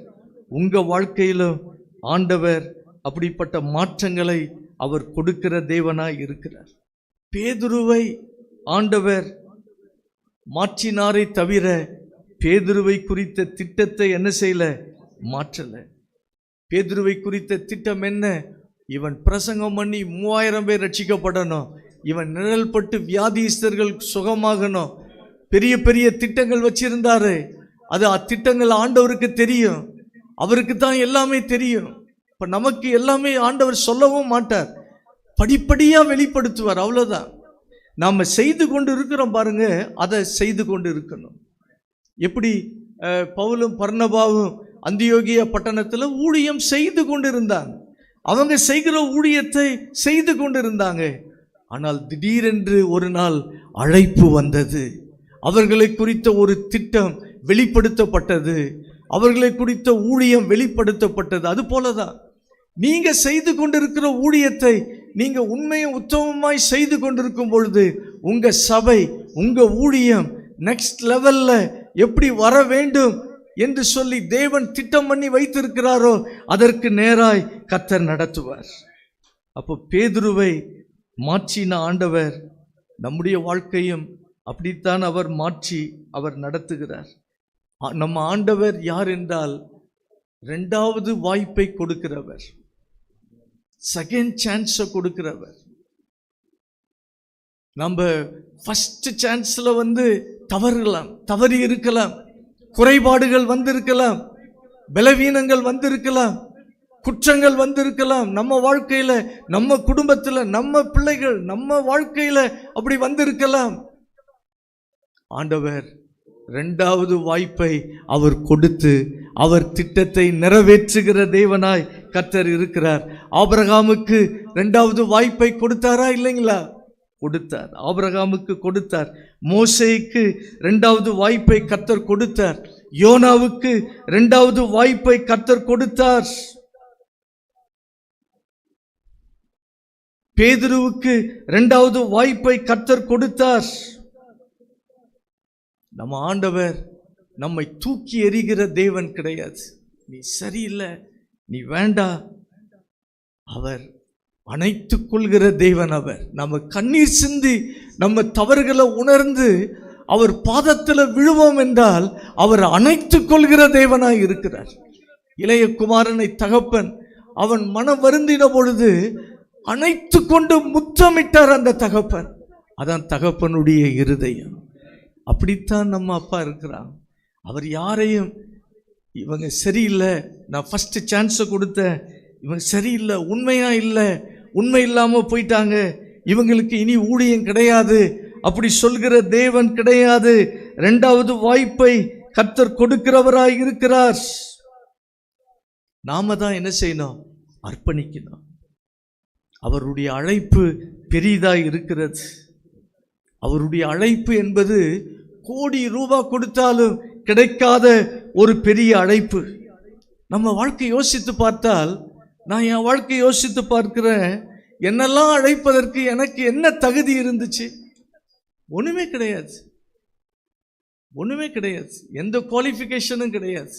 உங்க வாழ்க்கையிலும் ஆண்டவர் அப்படிப்பட்ட மாற்றங்களை அவர் கொடுக்கிற தேவனாய் இருக்கிறார். பேதுருவை ஆண்டவர் மாற்றினாரை தவிர பேதுருவை குறித்த திட்டத்தை என்ன செய்யல? மாற்றல. பேதுருவை குறித்த திட்டம் என்ன? இவன் பிரசங்கம் பண்ணி 3000 பேர் ரட்சிக்கப்படணும், இவன் நிழல் பட்டு வியாதிஸ்தர்கள் சுகமாகணும், பெரிய பெரிய திட்டங்கள் வச்சிருந்தாரு. அது அத்திட்டங்கள் ஆண்டவருக்கு தெரியும், அவருக்கு தான் எல்லாமே தெரியும். இப்ப நமக்கு எல்லாமே ஆண்டவர் சொல்லவும் மாட்டார், படிப்படியா வெளிப்படுத்துவார், அவ்வளவுதான். நாம செய்து கொண்டு இருக்கிறோம் பாருங்க, அதை செய்து கொண்டு இருக்கணும். எப்படி பவுலும் பர்னபாவும் அந்தியோகிய பட்டணத்துல ஊழியம் செய்து கொண்டு இருந்தாங்க, அவங்க செய்கிற ஊழியத்தை செய்து கொண்டு இருந்தாங்க. ஆனால் திடீரென்று ஒரு நாள் அழைப்பு வந்தது. அவர்களை குறித்த ஒரு திட்டம் வெளிப்படுத்தப்பட்டது, அவர்களை குறித்த ஊழியம் வெளிப்படுத்தப்பட்டது. அது போலதான் நீங்க செய்து கொண்டிருக்கிற ஊழியத்தை நீங்க உண்மையும் உத்தமமாய் செய்து கொண்டிருக்கும் பொழுது உங்க சபை, உங்க ஊழியம் நெக்ஸ்ட் லெவல்ல எப்படி வர வேண்டும் என்று சொல்லி தேவன் திட்டம் பண்ணி வைத்திருக்கிறாரோ அதற்கு நேராய் கர்த்தர் நடத்துவார். அப்போ பேதுருவை மாற்றின ஆண்டவர் நம்முடைய வாழ்க்கையும் அப்படித்தான் அவர் மாற்றி அவர் நடத்துகிறார். நம்ம ஆண்டவர் யார் என்றால் இரண்டாவது வாய்ப்பை கொடுக்கிறவர், செகண்ட் சான்ஸை கொடுக்கிறவர். நம்ம ஃபர்ஸ்ட் சான்ஸ்ல தவறி இருக்கலாம், குறைபாடுகள் வந்திருக்கலாம், பலவீனங்கள் வந்திருக்கலாம், குற்றங்கள் வந்திருக்கலாம். நம்ம வாழ்க்கையில, நம்ம குடும்பத்துல, நம்ம பிள்ளைகள், நம்ம வாழ்க்கையில அப்படி வந்திருக்கலாம். ஆண்டவர் இரண்டாவது வாய்ப்பை அவர் கொடுத்து அவர் திட்டத்தை நிறைவேற்றுகிற தேவனாய் கர்த்தர் இருக்கிறார். ஆபிரகாமுக்கு இரண்டாவது வாய்ப்பை கொடுத்தாரா இல்லைங்களா? கொடுத்தார். ஆபிரகாமுக்கு கொடுத்தார். மோசேக்கு இரண்டாவது வாய்ப்பை கர்த்தர் கொடுத்தார். யோனாவுக்கு இரண்டாவது வாய்ப்பை கர்த்தர் கொடுத்தார். பேதுருவுக்கு இரண்டாவது வாய்ப்பை கர்த்தர் கொடுத்தார். நம்ம ஆண்டவர் நம்மை தூக்கி எறிகிற தேவன் கிடையாது. நீ சரியில்லை, நீ வேண்டாம், அவர் அணைத்துக் கொள்கிற தேவன். அவர் நம்ம கண்ணீர் சிந்தி நம்ம தவறுகளை உணர்ந்து அவர் பாதத்தில் விழுவோம் என்றால் அவர் அணைத்துக் கொள்கிற தேவனாய் இருக்கிறார். இளைய குமாரனை தகப்பன் அவன் மனம் வருந்தின பொழுது அணைத்து கொண்டு முத்தமிட்டார் அந்த தகப்பன். அதான் தகப்பனுடைய இருதயம். அப்படித்தான் நம்ம அப்பா இருக்கிறாங்க. அவர் யாரையும் இவங்க சரியில்லை, நான் ஃபர்ஸ்ட் சான்ஸை கொடுத்தேன், இவங்க சரியில்லை, உண்மையா இல்லை, உண்மை இல்லாமல் போயிட்டாங்க, இவங்களுக்கு இனி ஊழியம் கிடையாது அப்படி சொல்கிற தேவன் கிடையாது. இரண்டாவது வாய்ப்பை கர்த்தர் கொடுக்கிறவராய் இருக்கிறார். நாம தான் என்ன செய்யணும்? அர்ப்பணிக்கணும். அவருடைய அழைப்பு பெரிதாய் இருக்கிறது. அவருடைய அழைப்பு என்பது கோடி ரூபாய் கொடுத்தாலும் கிடைக்காத ஒரு பெரிய அழைப்பு. நம்ம வாழ்க்கை யோசித்து பார்த்தால், நான் என் வாழ்க்கை யோசித்து பார்க்கிறேன், என்னெல்லாம் அழைப்பதற்கு எனக்கு என்ன தகுதி இருந்துச்சு? ஒண்ணுமே கிடையாது, ஒண்ணுமே கிடையாது, எந்த குவாலிஃபிகேஷனும் கிடையாது.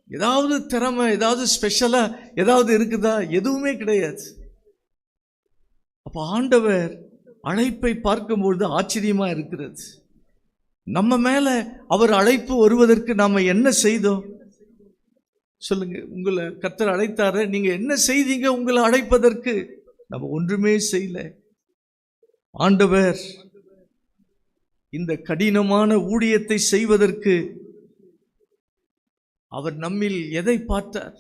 ஏதாவது திறமை, ஏதாவது ஸ்பெஷலா ஏதாவது இருக்குதா? எதுவுமே கிடையாது. அப்ப ஆண்டவர் அழைப்பை பார்க்கும்பொழுது ஆச்சரியமா இருக்கிறது. நம்ம மேல அவர் அழைப்பு வருவதற்கு நாம என்ன செய்தோம் சொல்லுங்க? உங்களை கர்த்தர் அழைத்தாரு, நீங்க என்ன செய்தீங்க உங்களை அழைப்பதற்கு? நம்ம ஒன்றுமே செய்யல. ஆண்டவர் இந்த கடினமான ஊழியத்தை செய்வதற்கு அவர் நம்மில் எதை பார்த்தார்?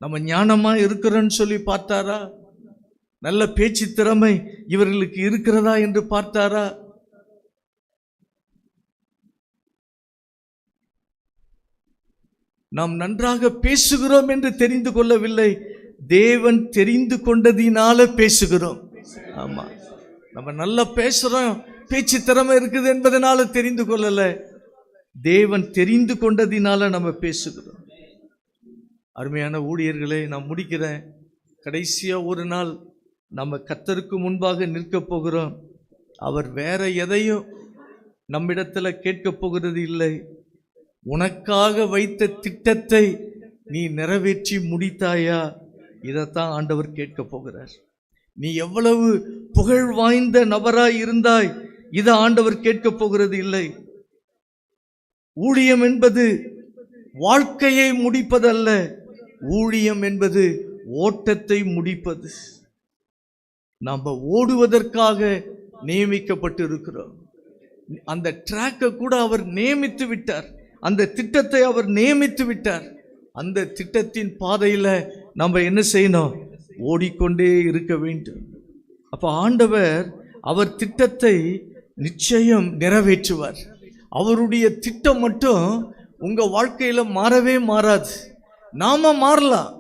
நம்ம ஞானமா இருக்கிறோன்னு சொல்லி பார்த்தாரா? நல்ல பேச்சு திறமை இவர்களுக்கு இருக்கிறதா என்று பார்த்தாரா? நாம் நன்றாக பேசுகிறோம் என்று தெரிந்து கொள்ளவில்லை, தேவன் தெரிந்து கொண்டதினால பேசுகிறோம். ஆமா, நம்ம நல்லா பேசுறோம், பேச்சு திறமை இருக்குது என்பதனால தெரிந்து கொள்ளல, தேவன் தெரிந்து கொண்டதினால நம்ம பேசுகிறோம். அருமையான ஊழியர்களை, நான் முடிக்கிறேன். கடைசியா ஒரு நாள் நம்ம கர்த்தருக்கு முன்பாக நிற்க போகிறோம். அவர் வேற எதையும் நம்மிடத்துல கேட்க போகிறது இல்லை. உனக்காக வைத்த திட்டத்தை நீ நிறைவேற்றி முடித்தாயா? இதைத்தான் ஆண்டவர் கேட்க போகிறார். நீ எவ்வளவு புகழ் வாய்ந்த நபராய் இருந்தாய், இதை ஆண்டவர் கேட்க போகிறது இல்லை. ஊழியம் என்பது வாழ்க்கையை முடிப்பதல்ல, ஊழியம் என்பது ஓட்டத்தை முடிப்பது. நாம் ஓடுவதற்காக நியமிக்கப்பட்டு இருக்கிறோம். அந்த ட்ராக்கை கூட அவர் நியமித்து விட்டார், அந்த திட்டத்தை அவர் நியமித்து விட்டார். அந்த திட்டத்தின் பாதையில நம்ம என்ன செய்யணும்? ஓடிக்கொண்டே இருக்க வேண்டும். அப்ப ஆண்டவர் அவர் திட்டத்தை நிச்சயம் நிறைவேற்றுவார். அவருடைய திட்டம் மட்டும் உங்க வாழ்க்கையில மாறவே மாறாது. நாம மாறலாம்,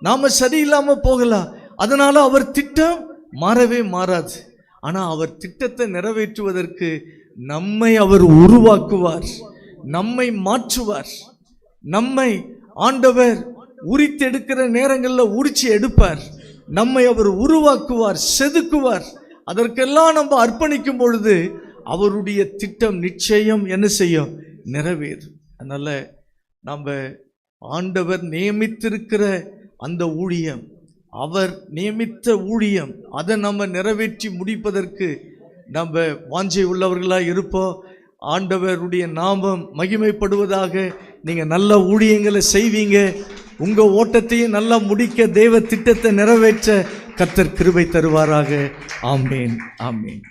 நாம சரியில்லாம போகலாம், அதனால அவர் திட்டம் மாறவே மாறாது. ஆனா அவர் திட்டத்தை நிறைவேற்றுவதற்கு நம்மை அவர் உருவாக்குவார், நம்மை மாற்றுவார். நம்மை ஆண்டவர் உரித்தெடுக்கிற நேரங்களில் உரிச்சு எடுப்பார். நம்மை அவர் உருவாக்குவார், செதுக்குவார். அதற்கெல்லாம் நம்ம அர்ப்பணிக்கும் பொழுது அவருடைய திட்டம் நிச்சயம் என்ன செய்யும்? நிறைவேறும். அதனால நம்ம ஆண்டவர் நியமித்திருக்கிற அந்த ஊழியம், அவர் நியமித்த ஊழியம், அதை நம்ம நிறைவேற்றி முடிப்பதற்கு நம்ம வாஞ்சை உள்ளவர்களாக இருப்போம். ஆண்டவருடைய நாமம் மகிமைப்படுவதாக. நீங்கள் நல்ல ஊழியங்களை செய்வீங்க. உங்கள் ஓட்டத்தையும் நல்லா முடிக்க, தேவ திட்டத்தை நிறைவேற்ற கர்த்தர் கிருபை தருவாராக. ஆமேன், ஆமேன்.